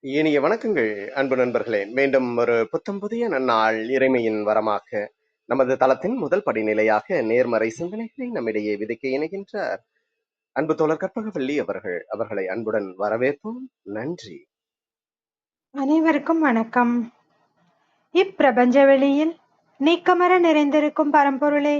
இனிய வணக்கங்கள், அன்பு நண்பர்களே. மீண்டும் ஒரு புத்தம் புதிய நன்னாள் இறைமையின் வரமாக நமது தளத்தின் முதல் படிநிலையாக நேர்மறை சிந்தனைகளை நம்மிடையே விதைக்க இணைகின்றார் அன்பு தோழர் கற்பகவல்லி அவர்களை அன்புடன் வரவேற்போம். நன்றி. அனைவருக்கும் வணக்கம். இப்பிரபஞ்ச வெளியில் நீக்கமர நிறைந்திருக்கும் பரம்பொருளே,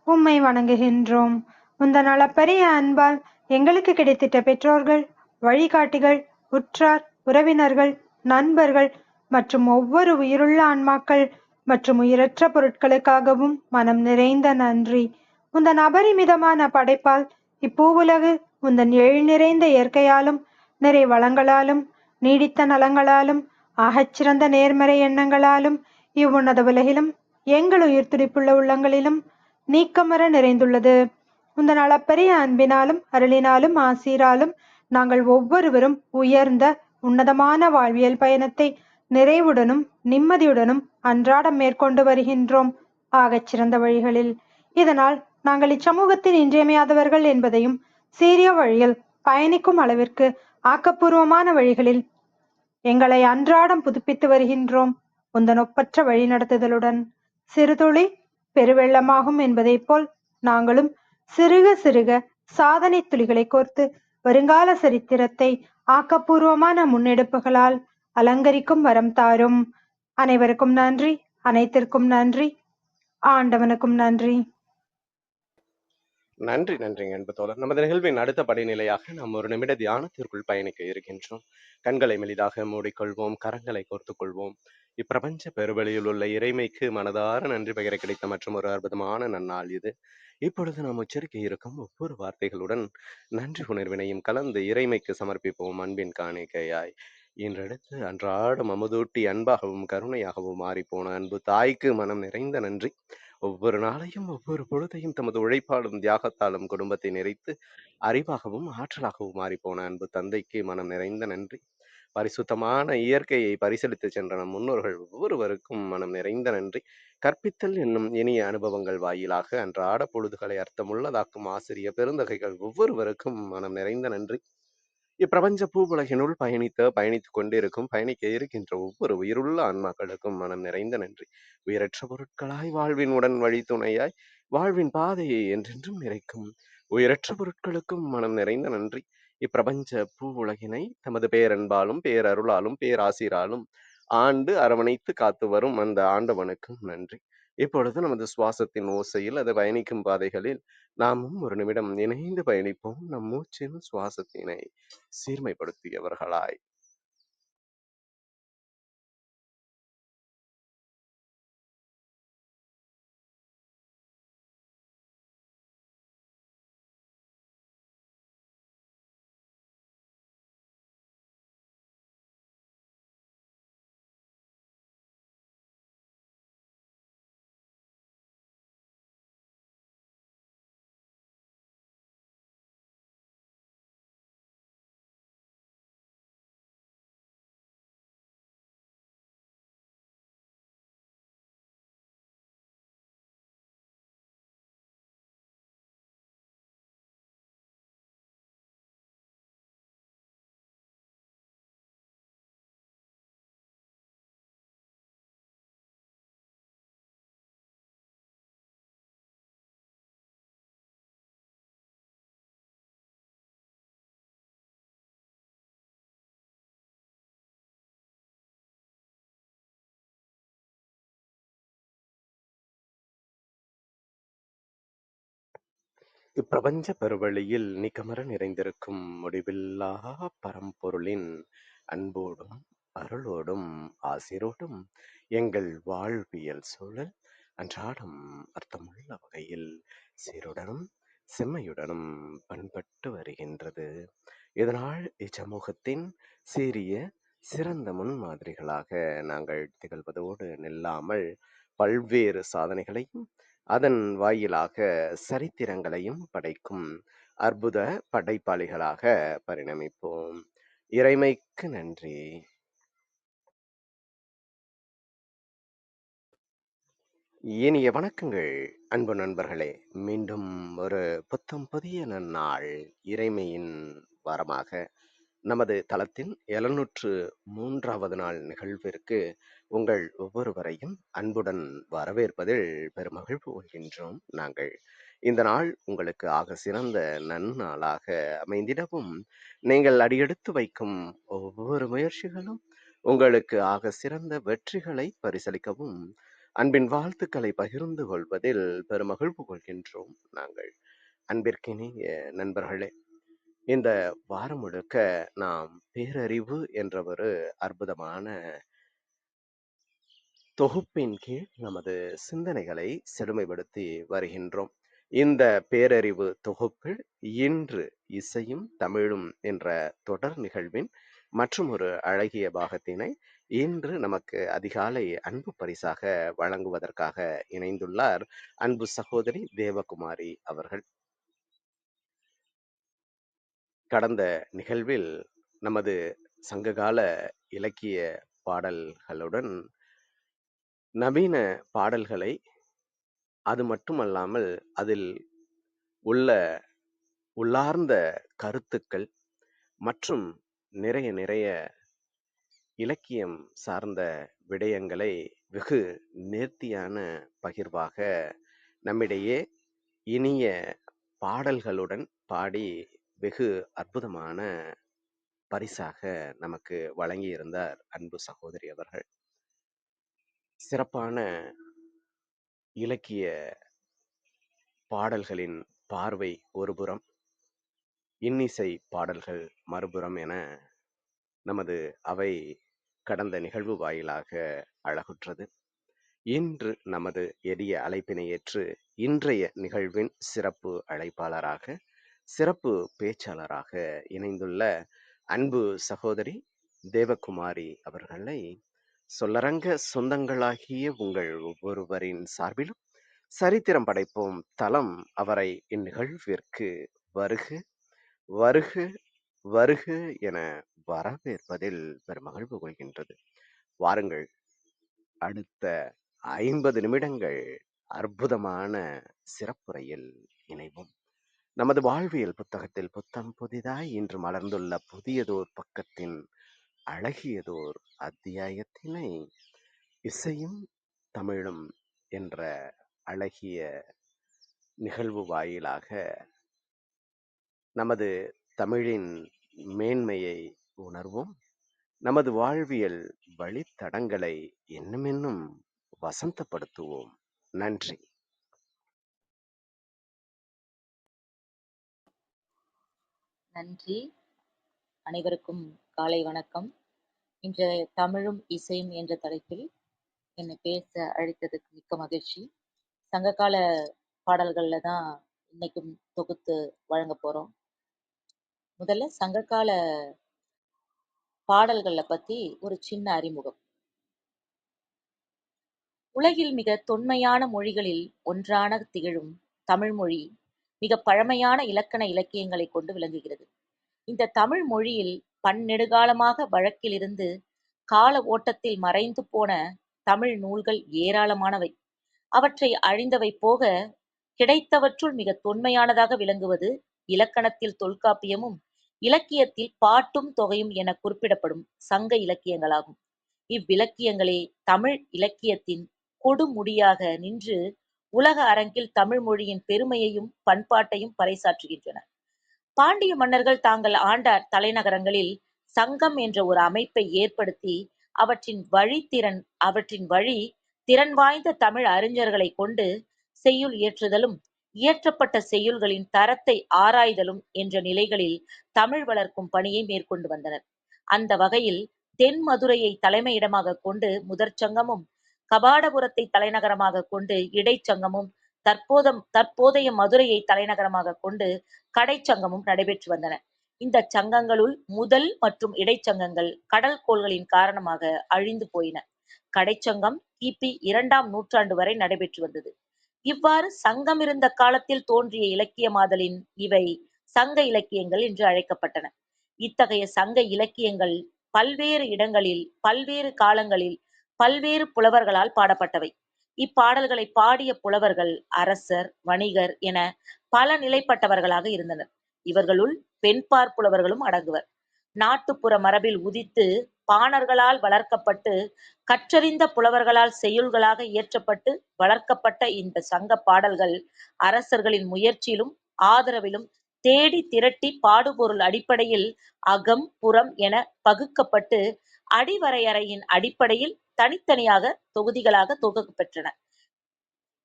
உம்மை வணங்குகின்றோம். உந்தன் அளப்பரிய அன்பால் எங்களுக்கு கிடைத்திட்ட பெற்றோர்கள், வழிகாட்டிகள், உற்றார், உறவினர்கள், நண்பர்கள் மற்றும் ஒவ்வொரு உயிருள்ள ஆன்மாக்கள் மற்றும் உயிரற்ற பொருட்களுக்காகவும் மனம் நிறைந்த நன்றி. உந்தன் அபரிமிதமான படைப்பால் இப்பூவுலகு உந்தன் எழில் நிறைந்த இயற்கையாலும் நிறை வளங்களாலும் நீடித்த நலங்களாலும் ஆகச்சிறந்த நேர்மறை எண்ணங்களாலும் இவ்வுன்னத உலகிலும் எங்கள் உயிர் துடிப்புள்ள உள்ளங்களிலும் நீக்கமர நிறைந்துள்ளது. உந்தன் அளப்பரிய அன்பினாலும் அருளினாலும் ஆசீராலும் நாங்கள் ஒவ்வொருவரும் உயர்ந்த உன்னதமான வாழ்வியல் பயணத்தை நிறைவுடனும் நிம்மதியுடனும் அன்றாடம் மேற்கொண்டு வருகின்றோம், ஆகச்சிறந்த வழிகளில். இதனால் நாங்கள் இச்சமூகத்தின் இன்றியமையாதவர்கள் என்பதையும், சீரிய வழியில் பயணிக்கும் அளவிற்கு ஆக்கப்பூர்வமான வழிகளில் எங்களை அன்றாடம் புதுப்பித்து வருகின்றோம். உந்தன் ஒப்பற்ற வழிநடத்துதலுடன் சிறுதுளி பெருவெள்ளமாகும் என்பதைப் போல் நாங்களும் சிறுக சிறுக சாதனை துளிகளை கோர்த்து வருங்கால சரித்திரத்தை ஆக்கப்பூர்வமான முன்னெடுப்புகளால் அலங்கரிக்கும் வரம் தாரும். அனைவருக்கும் நன்றி, அனைத்திற்கும் நன்றி, ஆண்டவனுக்கும் நன்றி. நன்றி நன்றிங்க அன்பு தோழர். நமது நிகழ்வின் அடுத்த படிநிலையாக நாம் ஒரு நிமிட தியானத்திற்குள் பயணிக்க இருக்கின்றோம். கண்களை மெலிதாக மூடிக்கொள்வோம், கரங்களை கோர்த்துக் கொள்வோம். இப்பிரபஞ்ச பெருவெளியில் உள்ள இறைமைக்கு மனதார நன்றி பகிர கிடைத்த மற்றும் ஒரு அற்புதமான நன்னாள் இது. இப்பொழுது நாம் உச்சரிக்க இருக்கும் ஒவ்வொரு வார்த்தைகளுடன் நன்றி உணர்வினையும் கலந்து இறைமைக்கு சமர்ப்பிப்போம் அன்பின் காணிக்கையாய். இன்றெடுத்து அன்றாடம் அமுதூட்டி அன்பாகவும் கருணையாகவும் மாறிப்போன அன்பு தாய்க்கு மனம் நிறைந்த நன்றி. ஒவ்வொரு நாளையும் ஒவ்வொரு பொழுதையும் தமது உழைப்பாலும் தியாகத்தாலும் குடும்பத்தை நிறைத்து அறிவாகவும் ஆற்றலாகவும் மாறிப்போன அன்பு தந்தைக்கு மனம் நிறைந்த நன்றி. பரிசுத்தமான இயற்கையை பரிசீலித்து சென்ற நம் முன்னோர்கள் ஒவ்வொருவருக்கும் மனம் நிறைந்த நன்றி. கற்பித்தல் என்னும் இனிய அனுபவங்கள் வாயிலாக அன்றாட பொழுதுகளை அர்த்தமுள்ளதாக்கும் ஆசிரிய பெருந்தகைகள் ஒவ்வொருவருக்கும் மனம் நிறைந்த நன்றி. இப்பிரபஞ்ச பூவுலகினுள் பயணித்துக் கொண்டிருக்கும் பயணிக்க இருக்கின்ற ஒவ்வொரு உயிருள்ள ஆன்மாக்களுக்கும் மனம் நிறைந்த நன்றி. உயிரற்ற பொருட்களாய் வாழ்வின் உடன் வழி துணையாய் வாழ்வின் பாதையை என்றென்றும் நிறைக்கும் உயிரற்ற பொருட்களுக்கும் மனம் நிறைந்த நன்றி. இப்பிரபஞ்ச பூ உலகினை தமது பேரன்பாலும் பேரருளாலும் பேராசிராலும் ஆண்டு அரவணைத்து காத்து வரும் அந்த ஆண்டவனுக்கும் நன்றி. இப்பொழுது நமது சுவாசத்தின் ஓசையில் அது பயணிக்கும் பாதைகளில் நாமும் ஒரு நிமிடம் இணைந்து பயணிப்போம், நம் மூச்சின் சுவாசத்தினை சீர்மைப்படுத்தியவர்களாய். இப்பிரபஞ்ச பெருவெளியில் நிகமர நிறைந்திருக்கும் முடிவில்லா பரம்பொருளின் அன்போடும் அருளோடும் ஆசிரோடும் எங்கள் வாழ்வியல் சூழல் அன்றாடம் அர்த்தமுள்ள வகையில் சீருடனும் செம்மையுடனும் பண்பட்டு வருகின்றது. இதனால் இச்சமூகத்தின் சீரிய சிறந்த முன்மாதிரிகளாக நாங்கள் திகழ்வதோடு நில்லாமல் பல்வேறு சாதனைகளையும் அதன் வாயிலாக சரித்திரங்களையும் படைக்கும் அற்புத படைப்பாளிகளாக பரிணமிப்போம். இறைமைக்கு நன்றி. இனிய வணக்கங்கள் அன்பு நண்பர்களே. மீண்டும் ஒரு புத்தம் புதிய நன்னாள் இறைமையின் வாரமாக நமது தளத்தின் 703வது நாள் நிகழ்விற்கு உங்கள் ஒவ்வொருவரையும் அன்புடன் வரவேற்பதில் பெருமகிழ்வு கொள்கின்றோம் நாங்கள். இந்த நாள் உங்களுக்கு ஆக சிறந்த நன்னாளாக அமைந்திடவும், நீங்கள் அடியெடுத்து வைக்கும் ஒவ்வொரு முயற்சிகளும் உங்களுக்கு ஆக சிறந்த வெற்றிகளை பரிசளிக்கவும், அன்பின் வாழ்த்துக்களை பகிர்ந்து கொள்வதில் பெருமகிழ்வு கொள்கின்றோம் நாங்கள். அன்பிற்கினிய நண்பர்களே, இந்த வாரம் முழுக்க நாம் பேரறிவு என்ற ஒரு அற்புதமான தொகுப்பின் கீழ் நமது சிந்தனைகளை செழுமைப்படுத்தி வருகின்றோம். இந்த பேரறிவு தொகுப்பில் இன்று இசையும் தமிழும் என்ற தொடர் நிகழ்வின் மற்றும் ஒரு அழகிய பாகத்தினை இன்று நமக்கு அதிகாலை அன்பு பரிசாக வழங்குவதற்காக இணைந்துள்ளார் அன்பு சகோதரி தேவகுமாரி அவர்கள். கடந்த நிகழ்வில் நமது சங்ககால இலக்கிய பாடல்களுடன் நவீன பாடல்களை, அது மட்டுமல்லாமல் அதில் உள்ள உள்ளார்ந்த கருத்துக்கள் மற்றும் நிறைய இலக்கியம் சார்ந்த விடயங்களை வெகு நேர்த்தியான பகிர்வாக நம்மிடையே இனிய பாடல்களுடன் பாடி வெகு அற்புதமான பரிசாக நமக்கு வழங்கியிருந்தார் அன்பு சகோதரி அவர்கள். சிறப்பான இலக்கிய பாடல்களின் பார்வை ஒருபுறம், இன்னிசை பாடல்கள் மறுபுறம் என நமது அவை கடந்த நிகழ்வு வாயிலாக அழகுற்றது. இன்று நமது எளிய அழைப்பினை ஏற்று இன்றைய நிகழ்வின் சிறப்பு அழைப்பாளராக, சிறப்பு பேச்சாளராக இணைந்துள்ள அன்பு சகோதரி தேவகுமாரி அவர்களை சொல்லரங்க சொந்தங்களாகிய உங்கள் ஒவ்வொருவரின் சார்பிலும் சரித்திரம் படைப்போம் தளம் அவரை இந்நிகழ்விற்கு வருக வருக வருக என வரவேற்பதில் பெருமகிழ்வு கொள்கின்றது. வாருங்கள், அடுத்த 50 நிமிடங்கள் அற்புதமான சிறப்புரையில் இணைவோம். நமது வாழ்வியல் புத்தகத்தில் புத்தம் புதிதாய் இன்று மலர்ந்துள்ள புதியதோர் பக்கத்தின் அழகியதோர் அத்தியாயத்தினை இசையும் தமிழும் என்ற அழகிய நிகழ்வு வாயிலாக நமது தமிழின் மேன்மையை உணர்வோம். நமது வாழ்வியல் வழித்தடங்களை இன்னும் வசந்தப்படுத்துவோம். நன்றி. நன்றி. அனைவருக்கும் காலை வணக்கம். இன்று தமிழும் இசையும் என்ற தலைப்பில் என்னை பேச அழைத்ததுக்கு மிக்க மகிழ்ச்சி. சங்ககால பாடல்கள்ல தான் இன்னைக்கும் தொகுத்து வழங்க போறோம். முதல்ல சங்ககால பாடல்களை பத்தி ஒரு சின்ன அறிமுகம். உலகில் மிக தொன்மையான மொழிகளில் ஒன்றான திகழும் தமிழ் மொழி மிக பழமையான இலக்கண இலக்கியங்களை கொண்டு விளங்குகிறது. இந்த தமிழ் மொழியில் பன்னெடுகாலமாக வழக்கிலிருந்து கால ஓட்டத்தில் மறைந்து போன தமிழ் நூல்கள் ஏராளமானவை. அவற்றை அழிந்தவை போக கிடைத்தவற்றுள் மிக தொன்மையானதாக விளங்குவது இலக்கணத்தில் தொல்காப்பியமும், இலக்கியத்தில் பாட்டும் தொகையும் என குறிப்பிடப்படும் சங்க இலக்கியங்களாகும். இவ்விலக்கியங்களே தமிழ் இலக்கியத்தின் கொடுமுடியாக நின்று உலக அரங்கில் தமிழ் மொழியின் பெருமையையும் பண்பாட்டையும் பறைசாற்றுகின்றன. பாண்டிய மன்னர்கள் தாங்கள் ஆண்ட தலைநகரங்களில் சங்கம் என்ற ஒரு அமைப்பை ஏற்படுத்தி அவற்றின் வழி திறன் வாய்ந்த தமிழ் அறிஞர்களை கொண்டு செய்யுள் இயற்றுதலும், இயற்றப்பட்ட செய்யுள்களின் தரத்தை ஆராய்தலும் என்ற நிலைகளில் தமிழ் வளர்க்கும் பணியை மேற்கொண்டு வந்தனர். அந்த வகையில் தென் மதுரையை தலைமையிடமாக கொண்டு முதற்சங்கமும், கபாடபுரத்தை தலைநகரமாக கொண்டு இடைச்சங்கமும், தற்போதைய மதுரையை தலைநகரமாக கொண்டு கடைச்சங்கமும் நடைபெற்று வந்தன. இந்த சங்கங்களுள் முதல் மற்றும் இடைச்சங்கங்கள் கடல் கோள்களின் காரணமாக அழிந்து போயின. கடைச்சங்கம் கிபி 2ஆம் நூற்றாண்டு வரை நடைபெற்று வந்தது. இவ்வாறு சங்கம் இருந்த காலத்தில் தோன்றிய இலக்கியமாதலின் இவை சங்க இலக்கியங்கள் என்று அழைக்கப்பட்டன. இத்தகைய சங்க இலக்கியங்கள் பல்வேறு இடங்களில், பல்வேறு காலங்களில், பல்வேறு புலவர்களால் பாடப்பட்டவை. இப்பாடல்களை பாடிய புலவர்கள் அரசர், வணிகர் என பல நிலைப்பட்டவர்களாக இருந்தனர். இவர்களுள் பெண்பாற் புலவர்களும் அடங்குவர். நாட்டுப்புற மரபில் உதித்து பாணர்களால் வளர்க்கப்பட்டு கற்றறிந்த புலவர்களால் செய்யுள்களாக இயற்றப்பட்டு வளர்க்கப்பட்ட இந்த சங்க பாடல்கள் அரசர்களின் முயற்சியிலும் ஆதரவிலும் தேடி திரட்டி பாடுபொருள் அடிப்படையில் அகம் புறம் என பகுக்கப்பட்டு அடிவரையறையின் அடிப்படையில் தனித்தனியாக தொகுதிகளாக தொகுப்பு பெற்றன.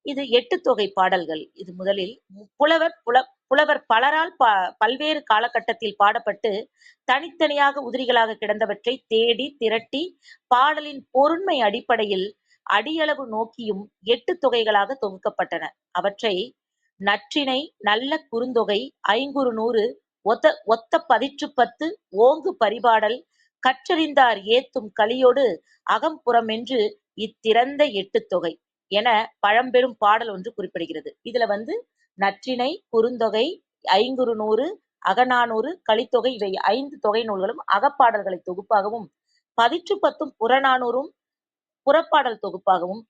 இது 8 தொகை பாடல்கள். இது முதலில் புலவர் பலரால் பல்வேறு காலகட்டத்தில் பாடப்பட்டு தனித்தனியாக உதிரிகளாக கிடந்தவற்றை தேடி திரட்டி பாடலின் பொருண்மை அடிப்படையில் அடியளவு நோக்கியும் 8 தொகைகளாக தொகுக்கப்பட்டன. அவற்றை நற்றிணை, நல்ல குறுந்தொகை, ஐங்குறுநூறு, ஒத்த பதிற்றுப்பத்து, ஓங்கு பரிபாடல், கற்றறிந்தார் ஏத்தும் களியொடு அகம்புறமென்று இத்திறந்த 8 தொகை என பழம்பெரும் பாடல் ஒன்று குறிப்பிடுகிறது. இதுல நற்றிணை, குறுந்தொகை, ஐங்குறுநூறு, அகநானூறு, கலித்தொகை இவை 5 தொகை நூல்களும் அகப்பாடல்களை தொகுப்பாகவும், பதிற்றுப்பத்தும் புறநானூறும் புறப்பாடல் தொகுப்பாகவும்,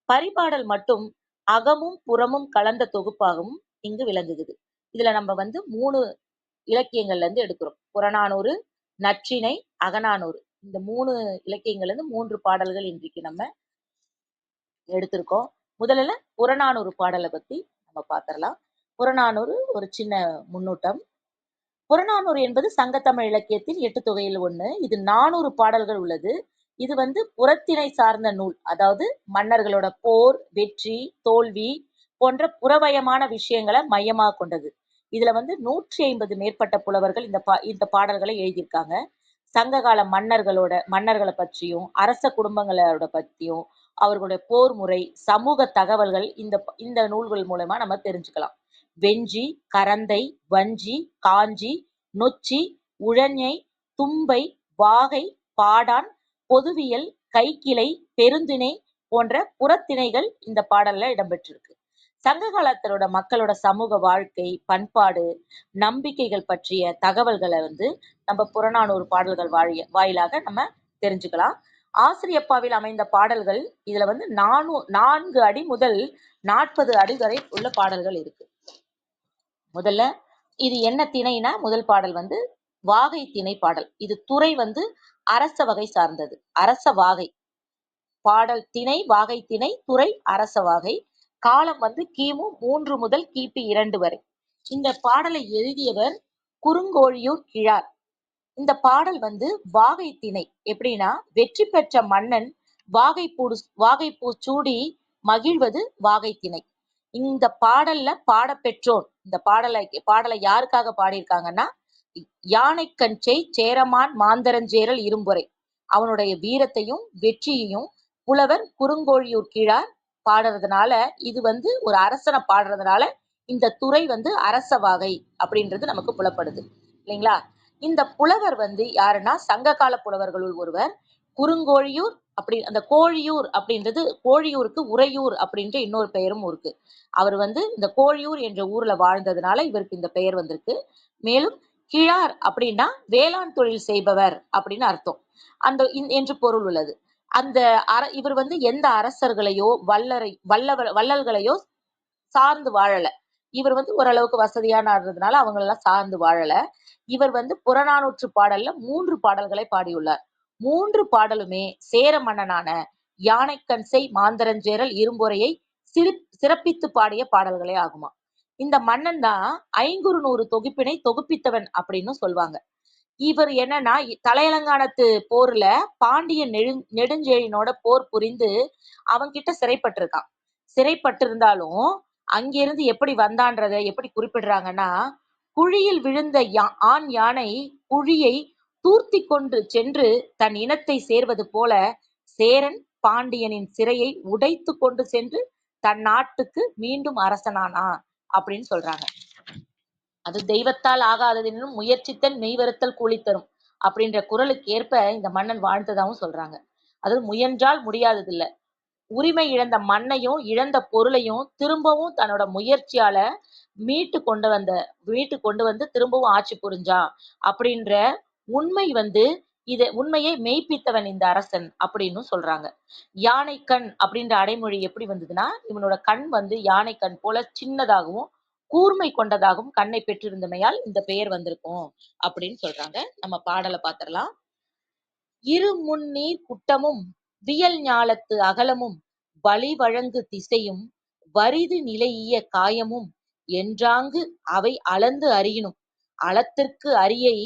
பரிபாடல் மட்டும் அகமும் புறமும் கலந்த தொகுப்பாகவும் இங்கு விளங்குகிறது. இதுல நம்ம 3 இலக்கியங்கள்ல இருந்து எடுக்கிறோம். புறநானூறு, நற்றிணை, அகநானூறு இந்த 3 இலக்கியங்கள்ல இருந்து 3 பாடல்கள் இன்றைக்கு நம்ம எடுத்திருக்கோம். முதல்ல புறநானூறு பாடலை பத்தி நம்ம பார்த்திடலாம். புறநானூறு ஒரு சின்ன முன்னூட்டம். புறநானூறு என்பது சங்கத்தமிழ் இலக்கியத்தில் 8 தொகையில் ஒண்ணு. இது 400 பாடல்கள் உள்ளது. இது புறத்திணை சார்ந்த நூல். அதாவது மன்னர்களோட போர், வெற்றி, தோல்வி போன்ற புறவயமான விஷயங்களை மையமாக கொண்டது. இதுல 150 மேற்பட்ட புலவர்கள் இந்த பாடல்களை எழுதியிருக்காங்க. சங்ககால மன்னர்களை பற்றியும், அரச குடும்பங்களோட பற்றியும், அவர்களுடைய போர் முறை, சமூக தகவல்கள் இந்த நூல்கள் மூலமா நம்ம தெரிஞ்சுக்கலாம். வெஞ்சி, கரந்தை, வஞ்சி, காஞ்சி, நொச்சி, உழஞை, தும்பை, வாகை, பாடான், பொதுவியல், கைக்கிளை, பெருந்திணை போன்ற புறத்திணைகள் இந்த பாடல்ல இடம்பெற்றிருக்கு. சங்க காலத்தோட மக்களோட சமூக வாழ்க்கை, பண்பாடு, நம்பிக்கைகள் பற்றிய தகவல்களை நம்ம புறநானூறு பாடல்கள் வாயிலாக நம்ம தெரிஞ்சுக்கலாம். ஆசிரியப்பாவில் அமைந்த பாடல்கள் இதுல 4 அடி முதல் 40 அடி வரை உள்ள பாடல்கள் இருக்கு. முதல்ல இது என்ன திணைனா, முதல் பாடல் வாகை திணை பாடல். இது துறை அரச வகை சார்ந்தது. அரச வாகை பாடல் திணை, வாகை திணை, துறை அரச வாகை. காலம் கிமு 3 முதல் கிபி 2 வரை. இந்த பாடலை எழுதியவர் குறுங்கோழியூர் கிழார். இந்த பாடல் வாகை திணை. எப்படின்னா, வெற்றி பெற்ற மன்னன் வாகைப்பூ சூடி மகிழ்வது வாகை திணை. இந்த பாடல்ல பாடப்பெற்றோர், இந்த பாடலை யாருக்காக பாடியிருக்காங்கன்னா, யானைக்கஞ்சை சேரமான் மாந்தரஞ்சேரல் இரும்பொறை அவனுடைய வீரத்தையும் வெற்றியையும் புலவர் குறுங்கோழியூர் கிழார் பாடுறதுனால, இது ஒரு அரசனை பாடுறதுனால இந்த துறை அரச வாகை அப்படின்றது நமக்கு புலப்படுது இல்லைங்களா. இந்த புலவர் யாருன்னா, சங்ககால புலவர்களுள் ஒருவர். குறுங்கோழியூர் அந்த கோழியூர் அப்படின்றது, கோழியூருக்கு உறையூர் அப்படின்ற இன்னொரு பெயரும் இருக்கு. அவர் இந்த கோழியூர் என்ற ஊர்ல வாழ்ந்ததுனால இவருக்கு இந்த பெயர் வந்திருக்கு. மேலும் கிழார் அப்படின்னா வேளாண் தொழில் செய்பவர் அப்படின்னு அர்த்தம் என்று பொருள் உள்ளது. இவர் எந்த அரசர்களையோ வள்ளல்களையோ சார்ந்து வாழல. இவர் ஓரளவுக்கு வசதியானதுனால அவங்களெல்லாம் சார்ந்து வாழல. இவர் புறநானூற்று பாடல்ல 3 பாடல்களை பாடியுள்ளார். 3 பாடலுமே சேர மன்னனான யானைக்கண்சை மாந்தரஞ்சேரல் இரும்பொறையை சிறப்பித்து பாடிய பாடல்களே ஆகுமா. இந்த மன்னன் தான் ஐங்குறுநூறு தொகுப்பினை தொகுப்பித்தவன் அப்படின்னு சொல்லுவாங்க. இவர் என்னன்னா, தலையலங்கானத்து போர்ல பாண்டிய நெடுஞ்செழியனோட போர் புரிந்து அவன்கிட்ட சிறைப்பட்டிருக்கான். சிறைப்பட்டிருந்தாலும் அங்கிருந்து எப்படி வந்தான்றதை எப்படி குறிப்பிடுறாங்கன்னா, குழியில் விழுந்த ஆண் யானை குழியை தூர்த்தி கொண்டு சென்று தன் இனத்தை சேர்வது போல சேரன் பாண்டியனின் சிறையை உடைத்து கொண்டு சென்று தன் நாட்டுக்கு மீண்டும் அரசனானா அப்படின்னு சொல்றாங்க. அது தெய்வத்தால் ஆகாததெனும் முயற்சித்தல் மெய்வருத்தல் கூலி தரும் அப்படின்ற குரலுக்கு ஏற்ப இந்த மன்னன் வாழ்ந்ததாகவும் சொல்றாங்க. அது முயன்றால் முடியாதது இல்ல. உரிமை இழந்த மண்ணையும் இழந்த பொருளையும் திரும்பவும் தன்னோட முயற்சியால மீட்டு கொண்டு வந்து திரும்பவும் ஆட்சி புரிஞ்சான் அப்படின்ற உண்மை உண்மையை மெய்ப்பித்தவன் இந்த அரசன் அப்படின்னு சொல்றாங்க. யானை கண் அப்படின்ற அடைமொழி எப்படி வந்ததுன்னா, இவனோட கண் யானை கண் போல சின்னதாகவும் கூர்மை கொண்டதாகவும் கண்ணை பெற்றிருந்தமையால் இந்த பெயர் வந்திருக்கும் அப்படின்னு சொல்றாங்க. நம்ம பாடலை பார்த்திடலாம். இருமுன்னீர் குட்டமும் வியல் ஞாலத்து அகலமும் வழிவழங்கு திசையும் வரிது நிலையிய காயமும் என்றாங்கு அவை அளந்து அறியினும் அளத்திற்கு அரியை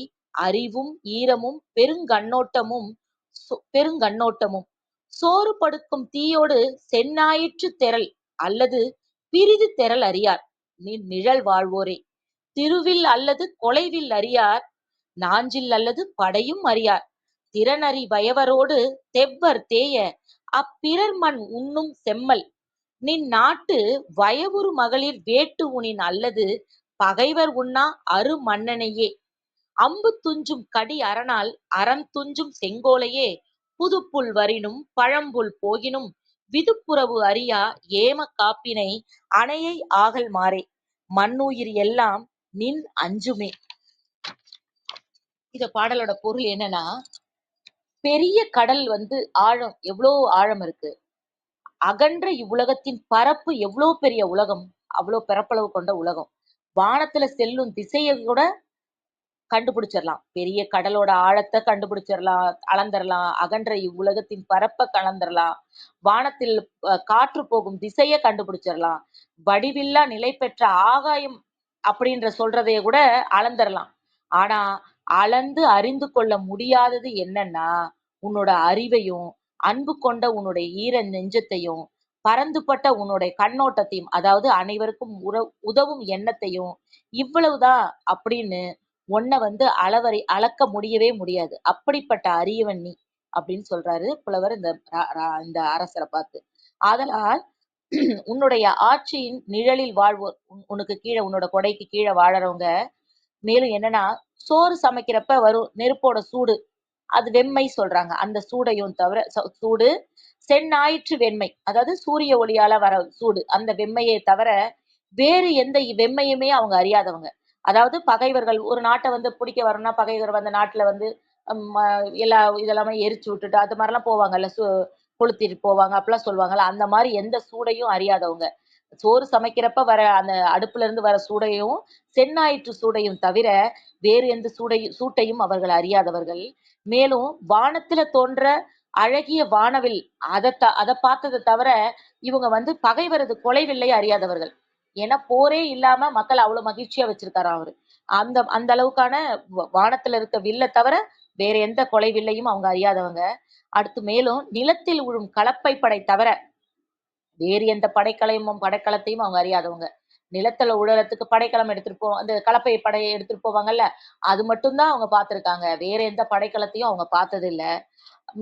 அறிவும் ஈரமும் பெருங்கண்ணோட்டமும் சோறு படுக்கும் தீயோடு செந்நாயிற்று தெறல் அல்லது பிரிது தெறல் அறியார் நிழல் வாழ்வோரே. திருவில் அல்லது கொலைவில் அறியார் நாஞ்சில் அல்லது படையும் அறியார் திறனறி வயவரோடு தெவ்வர் தேய அப்பிறர் மண் உண்ணும் செம்மல் நின் நாட்டு வயவுறு மகளிர் வேட்டு உனின் அல்லது பகைவர் உண்ணா அரு மன்னனையே. அம்பு துஞ்சும் கடி அரணால் அறம் துஞ்சும் செங்கோலையே புதுப்புல் வரினும் பழம்புல் போகினும் விதுப்புறவு அறியா ஏம காப்பினை அணையை ஆகல் மாறே மண்ணுயிர் எல்லாம் நின் அஞ்சுமே. இந்த பாடலோட பொருள் என்னன்னா, பெரிய கடல் ஆழம் எவ்வளோ ஆழம் இருக்கு, அகன்ற இவ்வுலகத்தின் பரப்பு எவ்வளோ பெரிய உலகம், அவ்வளோ பரப்பளவு கொண்ட உலகம். வானத்துல செல்லும் திசையை கூட கண்டுபிடிச்சிடலாம். பெரிய கடலோட ஆழத்தை கண்டுபிடிச்சிடலாம், அளந்துடலாம். அகன்ற இவ்வுலகத்தின் பரப்ப கலந்துடலாம். வானத்தில் காற்று போகும் திசையை கண்டுபிடிச்சிடலாம். வடிவில்லா நிலை பெற்ற ஆகாயம் அப்படின்ற சொல்றதைய கூட அளந்துடலாம். ஆனா அளந்து அறிந்து கொள்ள முடியாதது என்னன்னா, உன்னோட அறிவையும் அன்பு கொண்ட உன்னுடைய ஈர நெஞ்சத்தையும் பரந்துபட்ட உன்னுடைய கண்ணோட்டத்தையும், அதாவது அனைவருக்கும் உதவும் எண்ணத்தையும், இவ்வளவுதான் அப்படின்னு உன்னை அளக்க முடியவே முடியாது. அப்படிப்பட்ட அரியவன் நீ அப்படின்னு சொல்றாரு புலவர் இந்த அரசரை பார்த்து. ஆதலால் உன்னுடைய ஆட்சியின் நிழலில் வாழ்வோர், உனக்கு கீழே உன்னோட கொடைக்கு கீழே வாழறவங்க, மேலும் என்னன்னா, சோறு சமைக்கிறப்ப வரும் நெருப்போட சூடு, அது வெம்மை சொல்றாங்க. அந்த சூடையும் தவிர சூடு செந்நாயிற்று வெண்மை, அதாவது சூரிய ஒளியால வர சூடு, அந்த வெம்மையை தவிர வேறு எந்த வெம்மையுமே அவங்க அறியாதவங்க. அதாவது பகைவர்கள் ஒரு நாட்டை பிடிக்க வரணும்னா, பகைவர் நாட்டுல எல்லா இதெல்லாமே எரிச்சு விட்டுட்டு அது மாதிரிலாம் போவாங்கல்ல, கொளுத்திட்டு போவாங்க அப்படிலாம் சொல்லுவாங்கல்ல, அந்த மாதிரி எந்த சூடையும் அறியாதவங்க. சோறு சமைக்கிறப்ப வர அந்த அடுப்புல இருந்து வர சூடையும் செந்நாயிற்று சூடையும் தவிர வேறு எந்த சூட்டையும் அவர்கள் அறியாதவர்கள். மேலும் வானத்துல தோன்ற அழகிய வானவில் அதை பார்த்ததை தவிர இவங்க பகைவரது கொலைவில்லை அறியாதவர்கள். ஏன்னா போரே இல்லாம மக்கள் அவ்வளவு மகிழ்ச்சியா வச்சிருக்காரு அவரு. அந்த அளவுக்கான வானத்துல இருக்க வில்ல தவிர வேற எந்த கொலை வில்லையும் அவங்க அறியாதவங்க. அடுத்து மேலும் நிலத்தில் விழும் கலப்பை படை தவிர வேறு எந்த படைக்களத்தையும் அவங்க அறியாதவங்க. நிலத்துல உழறதுக்கு படைக்கலம் எடுத்துட்டு அந்த கலப்பை படையை எடுத்துட்டு போவாங்கல்ல, அது மட்டும்தான் அவங்க பார்த்திருக்காங்க. வேற எந்த படைக்களத்தையும் அவங்க பார்த்தது இல்ல.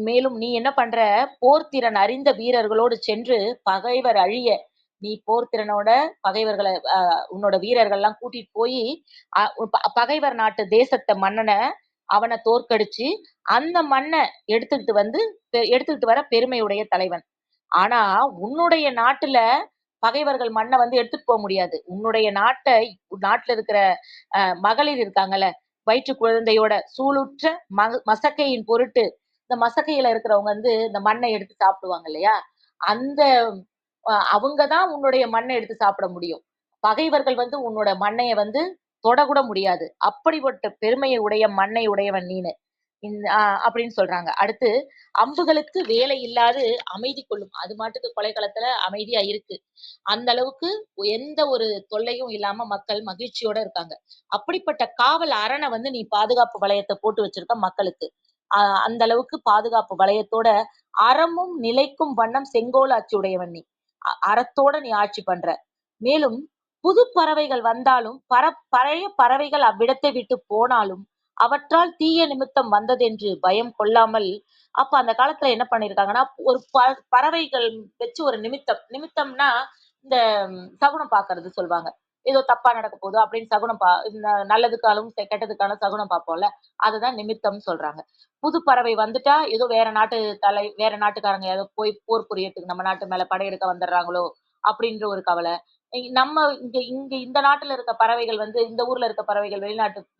மேலும் நீ என்ன பண்ற, போர்த்திறன் அறிந்த வீரர்களோடு சென்று பகைவர் அழிய, நீ போர்த்திறனோட பகைவர்களை உன்னோட வீரர்கள் எல்லாம் கூட்டிட்டு போய் பகைவர் நாட்டு தேசத்தை மன்னனை அவனை தோற்கடிச்சு அந்த மண்ணை எடுத்துக்கிட்டு வர பெருமையுடைய தலைவன். ஆனா உன்னுடைய நாட்டுல பகைவர்கள் மண்ணை எடுத்துட்டு போக முடியாது. உன்னுடைய நாட்டுல இருக்கிற மகளிர் இருக்காங்கல்ல, வயிற்று குழந்தையோட சூளுற்ற மசக்கையின் பொருட்டு இந்த மசக்கையில இருக்கிறவங்க இந்த மண்ணை எடுத்து சாப்பிடுவாங்க இல்லையா, அந்த அவங்கதான் உன்னுடைய மண்ணை எடுத்து சாப்பிட முடியும். பகைவர்கள் உன்னோட மண்ணைய தொடக்கூட முடியாது. அப்படிப்பட்ட பெருமையை உடைய மண்ணை உடையவன் நீனு அப்படின்னு சொல்றாங்க. அடுத்து அம்புகளுக்கு வேலை இல்லாது அமைதி கொள்ளும், அது மாட்டுக்கு கொலைக்களத்துல அமைதியா இருக்கு. அந்த அளவுக்கு எந்த ஒரு தொல்லையும் இல்லாம மக்கள் மகிழ்ச்சியோட இருக்காங்க. அப்படிப்பட்ட காவல் அரணை நீ பாதுகாப்பு வளையத்தை போட்டு வச்சிருக்க மக்களுக்கு. அந்த அளவுக்கு பாதுகாப்பு வளையத்தோட அறமும் நிலைக்கும் வண்ணம் செங்கோல் ஆட்சி உடையவன் நீ. அறத்தோட நீ ஆட்சி பண்ற. மேலும் புது பறவைகள் வந்தாலும் பழைய பறவைகள் அவ்விடத்தை விட்டு போனாலும் அவற்றால் தீய நிமித்தம் வந்ததென்று பயம் கொள்ளாமல், அப்ப அந்த காலத்துல என்ன பண்ணிருக்காங்கன்னா, ஒரு பறவைகள் வச்சு ஒரு நிமித்தம்னா இந்த சகுனம் பாக்குறது சொல்லுவாங்க. ஏதோ தப்பா நடக்க போகுது அப்படின்னு சகுனம் நல்லதுக்காலும் கெட்டதுக்காலும் சகுனம் பார்ப்போம்ல, அதுதான் நிமித்தம் சொல்றாங்க. புது பறவை வந்துட்டா ஏதோ வேற நாட்டுக்காரங்க ஏதோ போய் போர் புரியறதுக்கு நம்ம நாட்டு மேல படையெடுக்க வந்துடுறாங்களோ அப்படின்ற ஒரு கவலை. நம்ம இங்க இந்த நாட்டுல இருக்க பறவைகள் இந்த ஊர்ல இருக்க பறவைகள்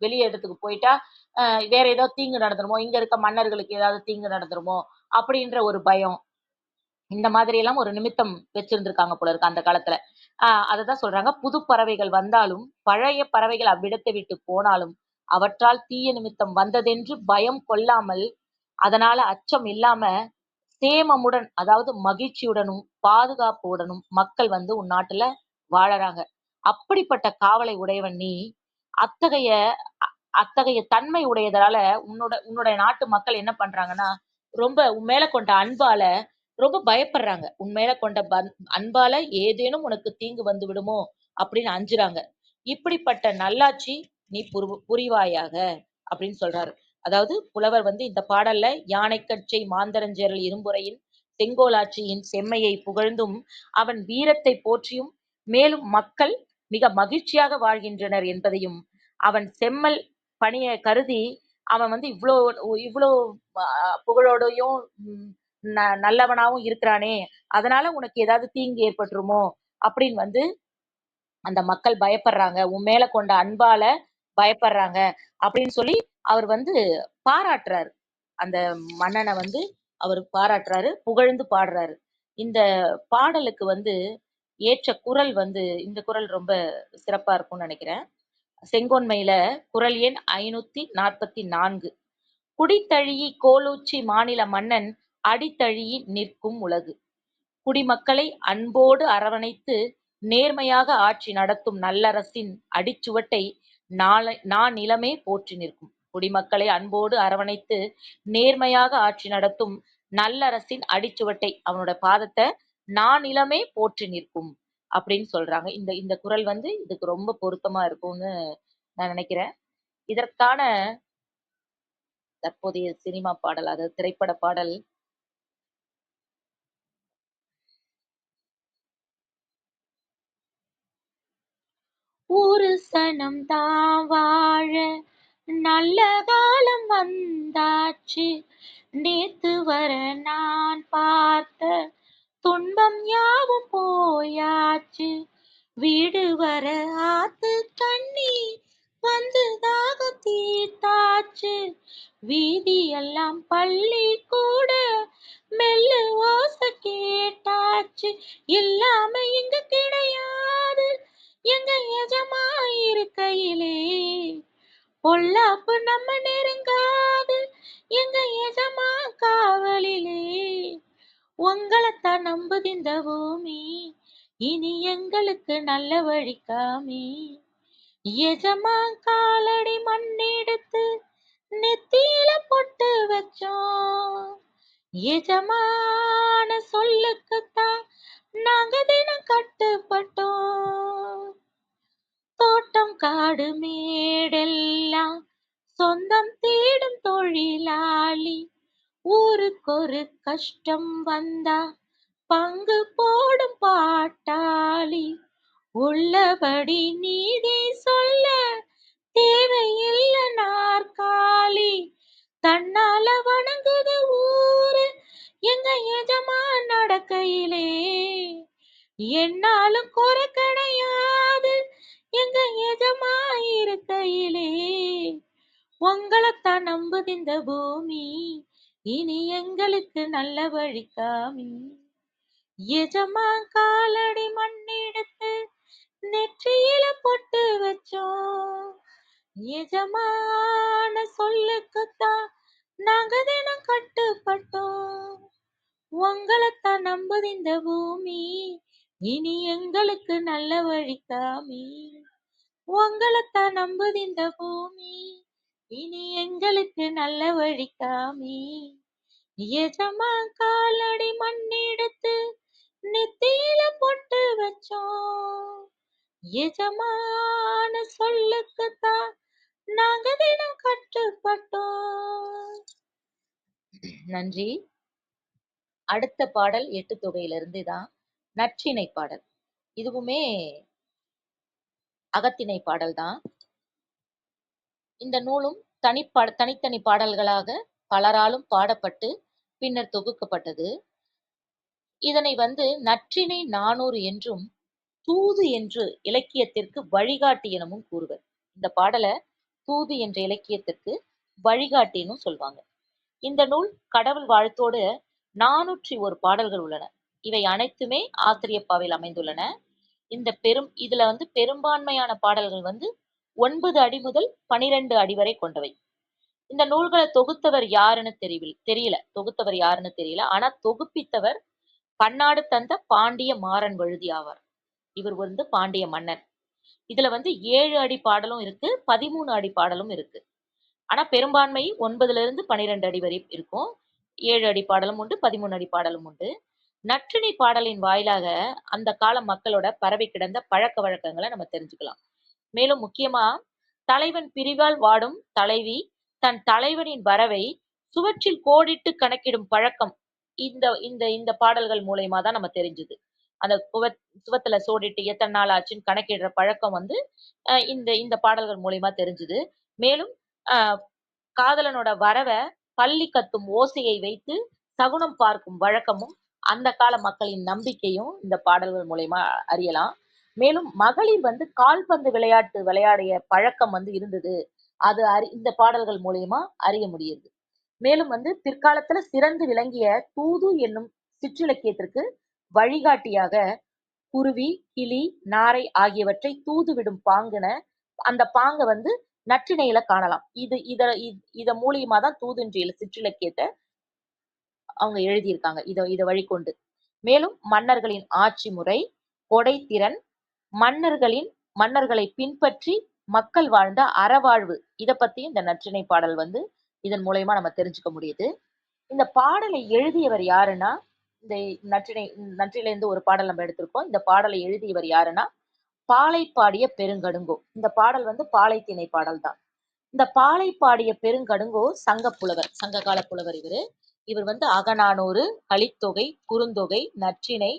வெளி இடத்துக்கு போயிட்டா வேற ஏதாவது தீங்கு நடந்துருமோ, இங்க இருக்க மன்னர்களுக்கு ஏதாவது தீங்கு நடந்துருமோ அப்படின்ற ஒரு பயம். இந்த மாதிரி எல்லாம் ஒரு நிமித்தம் வச்சிருந்திருக்காங்க போல இருக்கு அந்த காலத்துல. அததான் சொல்றாங்க. புது பறவைகள் வந்தாலும், பழைய பறவைகள் அவ்விடத்தை விட்டு போனாலும், அவற்றால் தீய நிமித்தம் வந்ததென்று பயம் கொள்ளாமல், அதனால அச்சம் இல்லாம, சேமமுடன் அதாவது மகிழ்ச்சியுடனும், பாதுகாப்புடனும் மக்கள் வந்து உன் நாட்டுல வாழறாங்க. அப்படிப்பட்ட காவலை உடையவன் நீ. அத்தகைய அத்தகைய தன்மை உடையதால உன்னுடைய நாட்டு மக்கள் என்ன பண்றாங்கன்னா, ரொம்ப உன் மேல கொண்ட அன்பால ரொம்ப பயப்படுறாங்க. உன் மேல கொண்ட அன்பால ஏதேனும் உனக்கு தீங்கு வந்து விடுமோ அப்படின்னு அஞ்சுறாங்க. இப்படிப்பட்ட நல்லாட்சி நீ புரிவாயாக அப்படின்னு சொல்றாரு. அதாவது புலவர் வந்து இந்த பாடல்ல யானைக்கச்சை மாந்தரஞ்சேரல் இரும்புறையின் செங்கோலாட்சியின் செம்மையை புகழ்ந்தும் அவன் வீரத்தை போற்றியும் மேலும் மக்கள் மிக மகிழ்ச்சியாக வாழ்கின்றனர் என்பதையும் அவன் செம்மல் பணியை கருதி அவன் வந்து இவ்வளோ இவ்வளோ புகழோடையும் நல்லவனாவும் இருக்கிறானே, அதனால உனக்கு ஏதாவது தீங்கு ஏற்பட்டுருமோ அப்படின்னு வந்து அந்த மக்கள் பயப்படுறாங்க, உன் மேல கொண்ட அன்பால பயப்படுறாங்க அப்படின்னு சொல்லி அவர் வந்து பாராட்டுறாரு. அந்த மன்னனை வந்து அவர் பாராட்டுறாரு, புகழ்ந்து பாடுறாரு. இந்த பாடலுக்கு வந்து ஏற்ற குரல் வந்து இந்த குரல் ரொம்ப சிறப்பா இருக்கும்னு நினைக்கிறேன். செங்கோன்மையில குரல் எண் 544. குடித்தழீஇ கோலோச்சி மாநில மன்னன் அடித்தழீஇ நிற்கும் உலகு. குடிமக்களை அன்போடு அரவணைத்து நேர்மையாக ஆட்சி நடத்தும் நல்லரசின் அடிச்சுவட்டை நானிலமே போற்றி நிற்கும். குடிமக்களை அன்போடு அரவணைத்து நேர்மையாக ஆட்சி நடத்தும் நல்லரசின் அடிச்சுவட்டை, அவனோட பாதத்தை நானிலமே போற்றி நிற்கும் அப்படின்னு சொல்றாங்க. இந்த இந்த குரல் வந்து இதுக்கு ரொம்ப பொருத்தமா இருக்கும்னு நான் நினைக்கிறேன். இதற்கான தற்போதைய சினிமா பாடல், அதாவது திரைப்பட பாடல் ஒரு சனம் தான் வாழ நல்ல காலம் வந்தாச்சு, நேத்து வர நான் பார்த்த துன்பம் யாவும் போயாச்சு, வீடு வர ஆத்து தண்ணி வந்து தாகம் தீர்த்தாச்சு, வீதி எல்லாம் பள்ளி கூட மெல்ல ஓசை கேட்டாச்சு, இல்லாம இங்க கிடையாது எங்க எஜமா இருக்கையிலே, பொல்லாப்பு நம்ம நெருங்காது எங்க எஜமா காவலிலே, உங்களைத்தான் நம்புது இந்த பூமி, இனி எங்களுக்கு நல்ல வழி காமி, எஜமா காலடி மண்ணெடுத்து நெத்தியில பொட்டு வச்சோம், எஜமான சொல்லுக்குத்தான் நாங்க தினம் கட்டுப்பட்டோம், தோட்டம் காடு மேடெல்லாம் சொந்தம் தேடும் தொழிலாளி, ஊருக்கொரு கஷ்டம் வந்தா பங்கு போடும் பாட்டாளி, உள்ளபடி நீதி சொல்ல தேவையில்ல நாற்காலி, தன்னால வணங்குது ஊரு எங்க எஜமா நடக்கையிலே, என்னாலும் குறை கிடையாது எங்க எஜமா இருக்கையிலே, உங்களைத்தான் நம்புது இந்த பூமி, இனி எங்களுக்கு நல்ல வழி காமி, எஜமா காலடி மண்ணெடுத்து நெற்றியில பொட்டு வச்சோம், எஜமான சொல்லுக்குத்தான் நாங்க தினம் கட்டுப்பட்டோம், உங்களைத்தான் நம்புது இந்த பூமி, இனி எங்களுக்கு நல்ல வழி காமி, உங்களைத்தான் நம்புது இந்த பூமி, இனி எங்களுக்கு நல்ல வழி காமி, எஜமா காலடி மண்ணெடுத்து நெத்தியில பொட்டு வச்சோம், எஜமான சொல்லுக்குத்தான் நாங்க தினம் கட்டுப்பட்டோம். நன்றி. அடுத்த பாடல் 8 தொகையிலிருந்து தான் நற்றிணை பாடல். இதுவுமே அகத்திணை பாடல் தான். இந்த நூலும் தனித்தனி பாடல்களாக பலராலும் பாடப்பட்டு பின்னர் தொகுக்கப்பட்டது. இதனை வந்து நற்றிணை 400 என்றும் தூது என்று இலக்கியத்திற்கு வழிகாட்டி எனவும் கூறுவர். இந்த பாடலை தூது என்ற இலக்கியத்திற்கு வழிகாட்டின்னு சொல்வாங்க. இந்த நூல் கடவுள் வாழ்த்தோடு 401 பாடல்கள் உள்ளன. இவை அனைத்துமே ஆசிரியப்பாவில் அமைந்துள்ளன. இதுல வந்து பெரும்பான்மையான பாடல்கள் வந்து 9 அடி முதல் 12 அடி வரை கொண்டவை. இந்த நூல்களை தொகுத்தவர் யாருன்னு தெரியல. ஆனா தொகுப்பித்தவர் பன்னாடு தந்த பாண்டிய மாறன் வழுதி ஆவார். இவர் வந்து பாண்டிய மன்னன். இதுல வந்து 7 அடி பாடலும் இருக்கு, 13 அடி பாடலும் இருக்கு. ஆனா பெரும்பான்மை 9ல இருந்து 12 அடி வரை இருக்கும். 7 அடி பாடலும் உண்டு, 13 அடி பாடலும் உண்டு. நற்றிணை பாடலின் வாயிலாக அந்த கால மக்களோட பரவி கிடந்த பழக்க வழக்கங்களை நம்ம தெரிஞ்சுக்கலாம். மேலும் முக்கியமா தலைவன் பிரிவால் வாடும் தலைவி தன் தலைவனின் வரவை சுவற்றில் கோடிட்டு கணக்கிடும் பழக்கம் இந்த இந்த இந்த பாடல்கள் மூலயமா தான் நம்ம தெரிஞ்சது. அந்த சுவத்துல சோடிட்டு எத்தனை நாள் ஆச்சுன்னு கணக்கிடுற பழக்கம் வந்து இந்த இந்த பாடல்கள் மூலயமா தெரிஞ்சுது. மேலும் காதலனோட வரவை பள்ளி கத்தும் ஓசையை வைத்து சகுனம் பார்க்கும் வழக்கமும் அந்த கால மக்களின் நம்பிக்கையும் இந்த பாடல்கள் மூலயமா அறியலாம். மேலும் மகளிர் வந்து கால்பந்து விளையாட்டு விளையாடிய பழக்கம் வந்து இருந்தது. அது இந்த பாடல்கள் மூலயமா அறிய முடியுது. மேலும் வந்து பிற்காலத்துல சிறந்து விளங்கிய தூது என்னும் சிற்றிலக்கியத்திற்கு வழிகாட்டியாக குருவி, கிளி, நாரை ஆகியவற்றை தூதுவிடும் பாங்குன அந்த பாங்க வந்து நற்றிணையில காணலாம். இத மூலியமா தான் தூதுன்ற சிற்றிலக்கியத்தை அவங்க எழுதியிருக்காங்க. இத வழிகொண்டு. மேலும் மன்னர்களின் ஆட்சி முறை, கொடைத்திறன், மன்னர்களை பின்பற்றி மக்கள் வாழ்ந்த அறவாழ்வு, இத பத்தி இந்த நற்றிணை பாடல் வந்து இதன் மூலயமா நம்ம தெரிஞ்சுக்க முடியுது. இந்த பாடலை எழுதியவர் யாருன்னா, இந்த நற்றில இருந்து ஒரு பாடல் நம்ம எடுத்திருக்கோம். இந்த பாடலை எழுதியவர் யாருன்னா பாலை பாடிய பெருங்கடுங்கோ. இந்த பாடல் வந்து பாலைத்திணை பாடல் தான். இந்த பாலை பாடிய பெருங்கடுங்கோ சங்க கால புலவர். இவர் வந்து அகநானூறு, கலித்தொகை, குறுந்தொகை, நற்றிணை,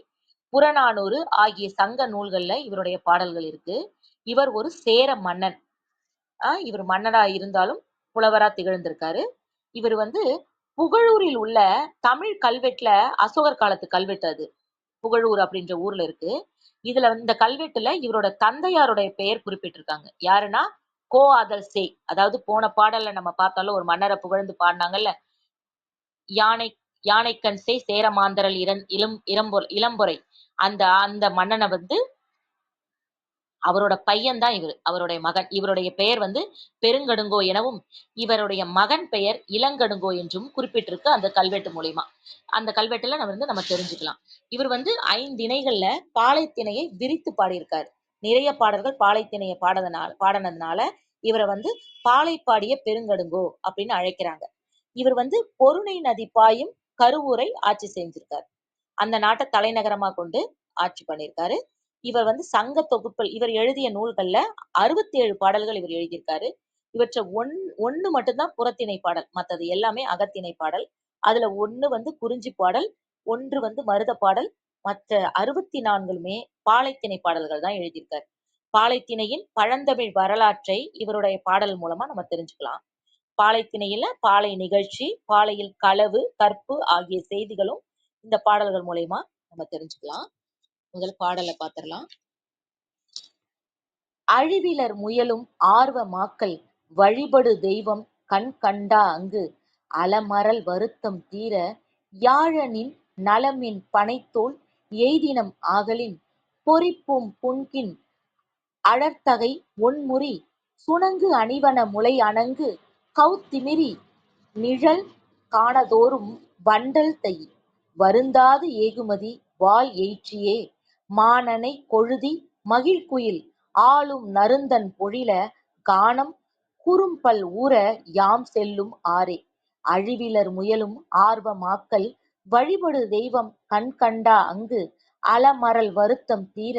புறநானூறு ஆகிய சங்க நூல்கள்ல இவருடைய பாடல்கள் இருக்கு. இவர் ஒரு சேர மன்னன். இவர் மன்னரா இருந்தாலும் புலவரா திகழ்ந்திருக்காரு. இவர் வந்து புகழூரில் உள்ள தமிழ் கல்வெட்டுல அசோகர் காலத்து கல்வெட்டு அது புகழூர் அப்படின்ற ஊர்ல இருக்கு. இதுல இந்த கல்வெட்டுல இவரோட தந்தையாருடைய பெயர் குறிப்பிட்டிருக்காங்க. யாருன்னா கோ ஆதல் சே. அதாவது போன பாடல்ல நம்ம பார்த்தாலும் ஒரு மன்னரை புகழ்ந்து பாடினாங்கல்ல, யானைக்கண் சே சேரமாந்தரல் இளம்பொறை. அந்த அந்த மன்னனை வந்து அவரோட பையன் தான் அவருடைய மகன். இவருடைய பெயர் வந்து பெருங்கடுங்கோ எனவும் இவருடைய மகன் பெயர் இளங்கடுங்கோ என்றும் குறிப்பிட்டிருக்கு அந்த கல்வெட்டு மூலியமா. அந்த கல்வெட்டுல நம்ம தெரிஞ்சுக்கலாம். இவர் வந்து 5 திணைகள்ல பாலைத்திணையை விரித்து பாடியிருக்காரு. நிறைய பாடல்கள் பாலைத்திணையை பாடினதுனால இவரை வந்து பாலை பாடிய பெருங்கடுங்கோ அப்படின்னு அழைக்கிறாங்க. இவர் வந்து பொருணை நதி பாயும் கருவூரை ஆட்சி செஞ்சிருக்காரு. அந்த நாட்டை தலைநகரமா கொண்டு ஆட்சி பண்ணியிருக்காரு. இவர் வந்து சங்க தொகுப்பில் இவர் எழுதிய நூல்கள்ல 67 பாடல்கள் இவர் எழுதியிருக்காரு. இவற்றை ஒண்ணு மட்டும்தான் புறத்திணை பாடல், மற்றது எல்லாமே அகத்திணை பாடல். அதுல ஒண்ணு வந்து குறிஞ்சி பாடல், ஒன்று வந்து மருத பாடல், மற்ற 64மே பாலைத்திணை பாடல்கள் தான் எழுதியிருக்காரு. பாலைத்திணையின் பழந்தமிழ் வரலாற்றை இவருடைய பாடல் மூலமா நம்ம தெரிஞ்சுக்கலாம். பாலைத்திணையில பாலை நிகழ்ச்சி, பாலையில் களவு, கற்பு ஆகிய செய்திகளும் இந்த பாடல்கள் மூலயமா நம்ம தெரிஞ்சுக்கலாம். முதல் பாடலை பார்த்திடலாம். அழிவிலர் முயலும் ஆர்வ மாக்கள் வழிபடு தெய்வம் கண் கண்டா அங்கு அலமரல் வருத்தம் தீர யாழனின் நலமின் பனைத்தோல் எய்தினம் ஆகலின் பொறிப்பும் புன்கின் அழற்தகை ஒன்முறி சுணங்கு அணிவன முளை அணங்கு கௌத்திமிரி நிழல் காணதோறும் வண்டல் தை வருந்தாது ஏகுமதி வாள் எயிற்றியே மானனை கொழுதி மகிழ்குயில் ஆளும் நறுந்தன் பொழில கானம் குறும்பல் ஊர யாம் செல்லும் ஆரே. அழிவிலர் முயலும் ஆர்வ மாக்கள் வழிபடு தெய்வம் கண்கண்டா அங்கு அலமரல் வருத்தம் தீர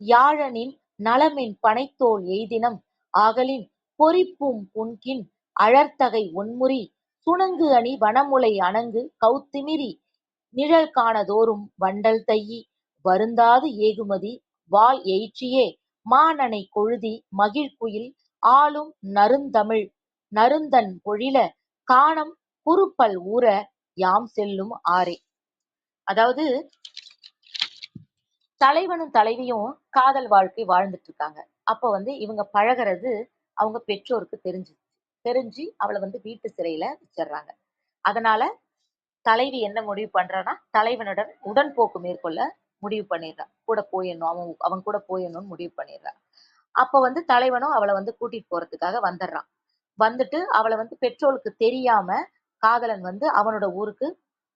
யாழனின் நலமின் பனைத்தோல் எய்தினம் ஆகலின் பொறிப்பும் புன்கின் அழற்தகை ஒன்முறி சுணங்கு அணி வனமுலை அணங்கு கௌத்திமிரி நிழல் காணதோறும் வண்டல் தையி வருந்தாது ஏகுமதி வாள் எயிற்றியே மானனை கொழுதி மகிழ்குயில் ஆளும் நறுந்தன் பொழில கானம் குறுப்பல் ஊர யாம் செல்லும் ஆரே. அதாவது தலைவனும் தலைவியும் காதல் வாழ்க்கை வாழ்ந்துட்டு இருக்காங்க. அப்ப வந்து இவங்க பழகிறது அவங்க பெற்றோருக்கு தெரிஞ்சு அவளை வந்து வீட்டு சிறையில வச்சிடுறாங்க. அதனால தலைவி என்ன முடிவு பண்றான்னா தலைவனுடன் உடன்போக்கு மேற்கொள்ள முடிவு பண்ணிடுறா. கூட போயிடணும். அவன் அவன் கூட போயிடணும்னு முடிவு பண்ணிடுறா. அப்ப வந்து தலைவனும் அவள வந்து கூட்டிட்டு போறதுக்காக வந்துடுறான். வந்துட்டு அவள வந்து பெற்றோருக்கு தெரியாம காதலன் வந்து அவனோட ஊருக்கு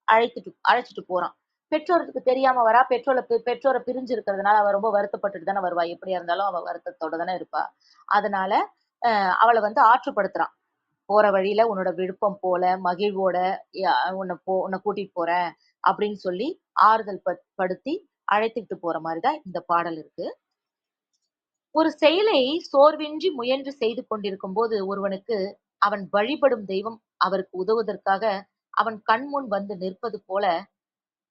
அழைச்சிட்டு போறான். பெற்றோருக்கு தெரியாம வரா. பெற்றோர பிரிஞ்சு இருக்கிறதுனால அவ ரொம்ப வருத்தப்பட்டுட்டு தானே வருவா. எப்படியா இருந்தாலும் அவ வருத்தத்தோட தானே இருப்பா. அதனால அவள வந்து ஆற்றுப்படுத்துறான். போற வழியில உன்னோட விருப்பம் போல மகிழ்வோட ய உன்ன கூட்டிட்டு போறேன் அப்படின்னு சொல்லி ஆறுதல் படுத்தி அழைத்துக்கிட்டு போற மாரி தான் இந்த பாடல் இருக்கு. ஒரு செயலை சோர்வின்றி முயன்று செய்து கொண்டிருக்கும்போது ஒருவனுக்கு அவன் வழிபடும் தெய்வம் அவருக்கு உதவுவதற்காக அவன் கண் முன் வந்து நிற்பது போல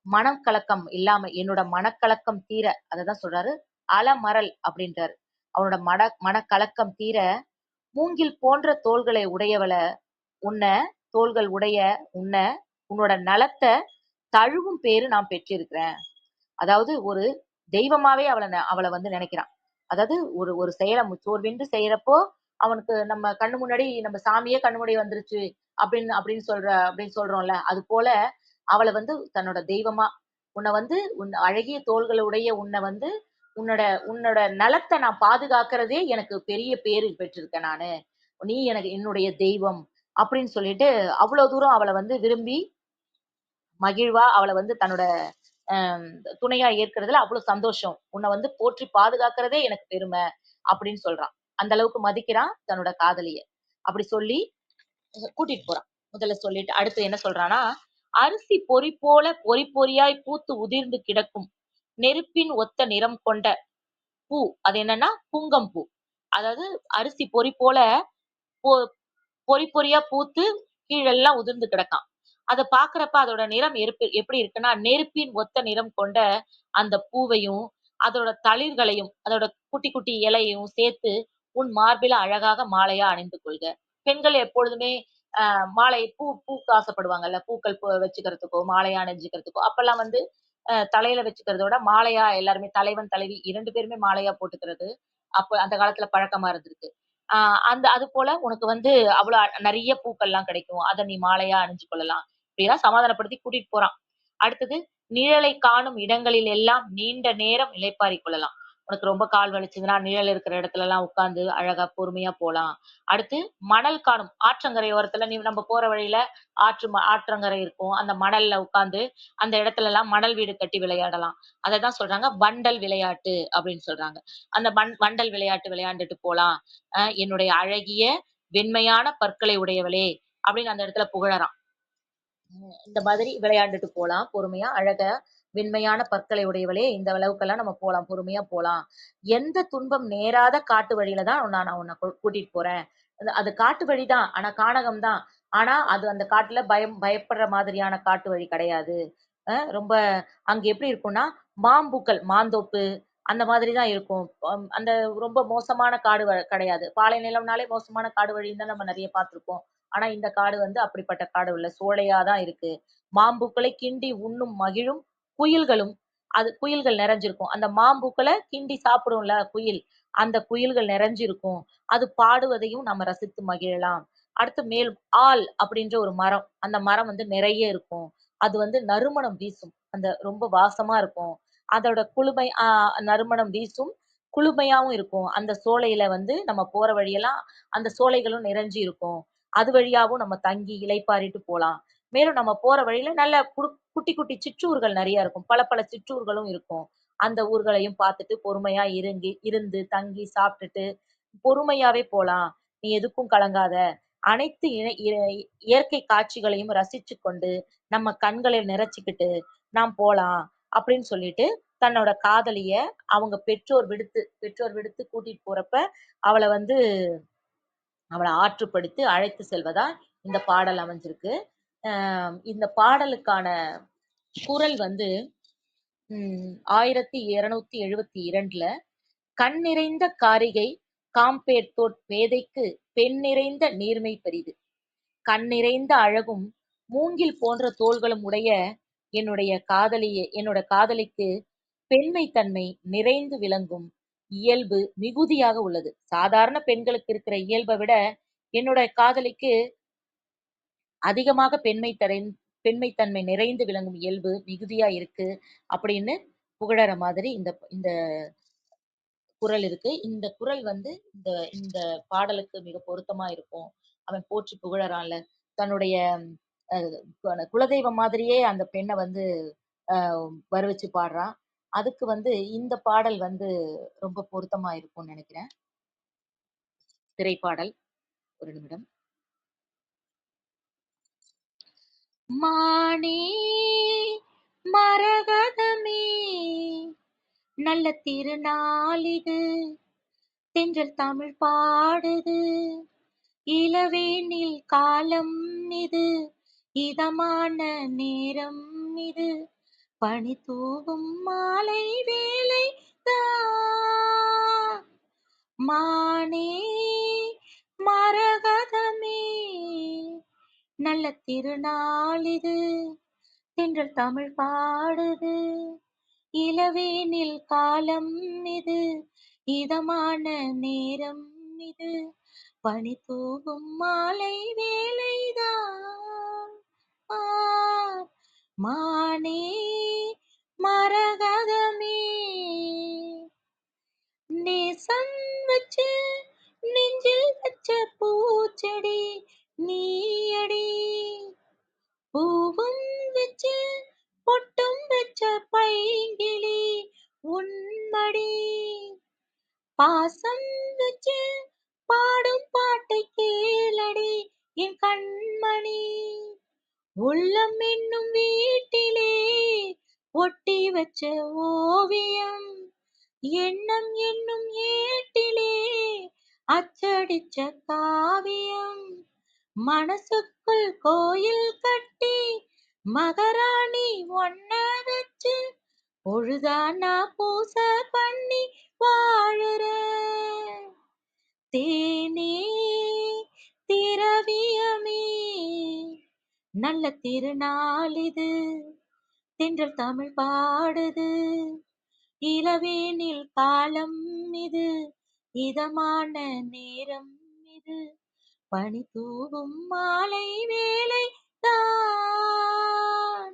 மனம் கலக்கம் இல்லாம என்னோட மனக்கலக்கம் தீர அததான் சொல்றாரு. அலமரல் அப்படின்றாரு. அவனோட மனக்கலக்கம் தீர மூங்கில் போன்ற தோள்களை உடையவள உன்ன தோள்கள் உடைய உன்ன உன்னோட நலத்த தழுவும் பேரு நான் பெற்றிருக்கிறேன். அதாவது ஒரு தெய்வமாவே அவள வந்து நினைக்கிறான். அதாவது ஒரு ஒரு செயல சோர்வின்றி செய்யறப்போ அவனுக்கு நம்ம கண்ணு முன்னாடி நம்ம சாமியே கண்ணு முன்னாடி வந்துருச்சு அப்படின்னு சொல்றோம்ல. அது போல அவள வந்து தன்னோட தெய்வமா உன்னை வந்து உன் அழகிய தோள்களுடைய உன்னை வந்து உன்னோட உன்னோட நலத்தை நான் பாதுகாக்கிறதே எனக்கு பெரிய பேரு பெற்றிருக்கேன் நானு. நீ எனக்கு என்னுடைய தெய்வம் அப்படின்னு சொல்லிட்டு அவ்வளவு தூரம் அவளை வந்து விரும்பி மகிழ்வா அவளை வந்து தன்னோட ஆஹ் துணையா ஏற்கிறதுல அவ்வளவு சந்தோஷம். உன்னை வந்து போற்றி பாதுகாக்கிறதே எனக்கு பெருமை அப்படின்னு சொல்றான். அந்த அளவுக்கு மதிக்கிறான் தன்னோட காதலிய. அப்படி சொல்லி கூட்டிட்டு போறான். முதல்ல சொல்லிட்டு அடுத்து என்ன சொல்றான்னா, அரிசி பொறி போல பொறி பொறியாய் பூத்து உதிர்ந்து கிடக்கும் நெருப்பின் ஒத்த நிறம் கொண்ட பூ. அது என்னன்னா புங்கம் பூ. அதாவது அரிசி பொறி போல பொறி பொறியா பூத்து கீழெல்லாம் உதிர்ந்து கிடக்கான். அதை பாக்குறப்ப அதோட நிறம் எப்படி இருக்குன்னா நெருப்பின் ஒத்த நிறம் கொண்ட அந்த பூவையும் அதோட தளிர்களையும் அதோட குட்டி குட்டி இலையையும் சேர்த்து உன் மார்பில அழகாக மாலையா அணிந்து கொள்க. பெண்கள் எப்பொழுதுமே மாலை பூக்கு ஆசைப்படுவாங்கல்ல. பூக்கள் வச்சுக்கிறதுக்கோ மாலையா அணிஞ்சுக்கிறதுக்கோ அப்பெல்லாம் வந்து தலையில வச்சுக்கிறத விட மாலையா எல்லாருமே தலைவன் தலைவி 2 பேருமே மாலையா போட்டுக்கிறது அப்ப அந்த காலத்துல பழக்கமா இருந்திருக்கு. அது போல உனக்கு வந்து அவ்வளவு நிறைய பூக்கள்லாம் கிடைக்கும். அத நீ மாலையா அணிஞ்சு கொள்ளலாம். இப்படிலாம் சமாதானப்படுத்தி கூட்டிட்டு போறான். அடுத்தது நிழலை காணும் இடங்களில் எல்லாம் நீண்ட நேரம் இளைப்பாறிக் கொள்ளலாம். உனக்கு ரொம்ப கால் வலிச்சதுன்னா நிழல் இருக்கிற இடத்துல எல்லாம் உட்கார்ந்து அழகா பொறுமையா போலாம். அடுத்து மணல் காணும் ஆற்றங்கரை ஓரத்துல நம்ம போற வழியில ஆற்றங்கரை இருக்கும். அந்த மணல்ல உட்கார்ந்து அந்த இடத்துல எல்லாம் மணல் வீடு கட்டி விளையாடலாம். அததான் சொல்றாங்க வண்டல் விளையாட்டு அப்படின்னு சொல்றாங்க. அந்த வண்டல் விளையாட்டு விளையாண்டுட்டு போலாம். என்னுடைய அழகிய வெண்மையான பற்களை உடையவளே அப்படின்னு அந்த இடத்துல புகழறான். இந்த மாதிரி விளையாண்டுட்டு போலாம் பொறுமையா அழகா வெண்மையான பற்களை உடையவளே இந்த அளவுக்கெல்லாம் நம்ம போலாம் பொறுமையா போலாம். எந்த துன்பம் நேராத காட்டு வழியில தான் நான் உன்னை கூட்டிட்டு போறேன். அது காட்டு வழிதான் ஆனா கானகம் தான். ஆனா அது அந்த காட்டுல பயப்படுற மாதிரியான காட்டு வழி கிடையாது. ரொம்ப அங்க எப்படி இருக்கும்னா மாம்பூக்கள் மாந்தோப்பு அந்த மாதிரிதான் இருக்கும். அந்த ரொம்ப மோசமான காடு கிடையாது. பாலை நிலம்னாலே மோசமான காடு வழின்னு தான் நம்ம நிறைய பார்த்திருப்போம். ஆனா இந்த காடு வந்து அப்படிப்பட்ட காடு இல்ல. சோலையாதான் இருக்கு. மாம்பூக்களை கிண்டி உண்ணும் மகிழும் குயில்களும் அது குயில்கள் நிறைஞ்சிருக்கும். அந்த மாம்பூக்களை கிண்டி சாப்பிடும்ல குயில். அந்த குயில்கள் நிறைஞ்சிருக்கும். அது பாடுவதையும் நம்ம ரசித்து மகிழலாம். அடுத்து மேல் ஆல் அப்படின்ற ஒரு மரம். அந்த மரம் வந்து நிறைய இருக்கும். அது வந்து நறுமணம் வீசும். அந்த ரொம்ப வாசமா இருக்கும். அதோட குளுமை நறுமணம் வீசும். குளுமையாவும் இருக்கும். அந்த சோலையில வந்து நம்ம போற வழியெல்லாம் அந்த சோலைகளும் நிறைஞ்சு இருக்கும். அது வழியாவும் நம்ம தங்கி இளைப்பாறிட்டு போலாம். மேலும் நம்ம போற வழியில நல்ல குட்டி குட்டி சிற்றூர்கள் நிறைய இருக்கும். பல பல சிற்றூர்களும் இருக்கும். அந்த ஊர்களையும் பார்த்துட்டு பொறுமையா இருந்து தங்கி சாப்பிட்டுட்டு பொறுமையாவே போலாம். நீ எதுக்கும் கலங்காத. அனைத்து இயற்கை காட்சிகளையும் ரசிச்சு கொண்டு நம்ம கண்களை நிறைச்சுக்கிட்டு நாம் போலாம் அப்படின்னு சொல்லிட்டு தன்னோட காதலிய அவங்க பெற்றோர் விடுத்து கூட்டிட்டு போறப்ப அவளை வந்து அவளை ஆற்றுப்படுத்தி அழைத்து செல்வதா இந்த பாடல் அமைஞ்சிருக்கு. இந்த பாடலுக்கான குரல் வந்து 1272 கண் நிறைந்த காரிகை காம்பேர்த்தோட் பேதைக்கு பெண் நிறைந்த நீர்மை பெரிது. கண் நிறைந்த அழகும் மூங்கில் போன்ற தோள்களும் உடைய என்னோட காதலிக்கு பெண்மை தன்மை நிறைந்து விளங்கும் இயல்பு மிகுதியாக உள்ளது. சாதாரண பெண்களுக்கு இருக்கிற இயல்பை விட என்னோட காதலிக்கு அதிகமாக பெண்மை தன்மை நிறைந்து விளங்கும் இயல்பு மிகுதியா இருக்கு அப்படின்னு புகழற மாதிரி இந்த இந்த குறள் இருக்கு. இந்த குறள் வந்து இந்த இந்த பாடலுக்கு மிக பொருத்தமா இருக்கும். அவன் போற்றி புகழறான்ல. தன்னுடைய அ குலதெய்வம் மாதிரியே அந்த பெண்ண வந்து அ வருவிச்சு பாடுறான். அதுக்கு வந்து இந்த பாடல் வந்து ரொம்ப பொருத்தமா இருக்கும்னு நெனைக்கிறேன். திரைப்பாடல். ஒரு நிமிடம். மானே மரகதமே நல்ல திருநாளிது தென்றல் தமிழ் பாடுது இளவேனில் காலம் இது இதமான நேரம் இது பனி தூவும் மாலை வேலை மானே மரகதமே நல்ல திருநாளிது தென்றல் தமிழ் பாடுது இளவேனில் காலம் இது இதமான நேரம் இது பனி தூவும் மாலை வேளைதான் ஆ, மானே மரகதமே நேசம் வச்சு நெஞ்சில் வச்ச பூச்செடி நீயடி பூவும் வச்சு பொட்டும் வச்ச பைங்கிளி உன்மடி பாசம் வச்சு பாடும் பாட்டை கேளடி என் கண்மணி உள்ளம் என்னும் வீட்டிலே ஒட்டி வச்ச ஓவியம் எண்ணம் என்னும் ஏட்டிலே அச்சடிச்ச காவியம் மனசுக்குள் கோயில் கட்டி மகாராணி ஒன்ன வச்சு பொழுதானா பூச பண்ணி வாழுறேன் தேனே திரவியமே நல்ல திருநாள் இது தென்றல் தமிழ் பாடுது இளவேனில் காலம் இது இதமான நேரம் இது பனி தூவும் மாலை வேலை தான்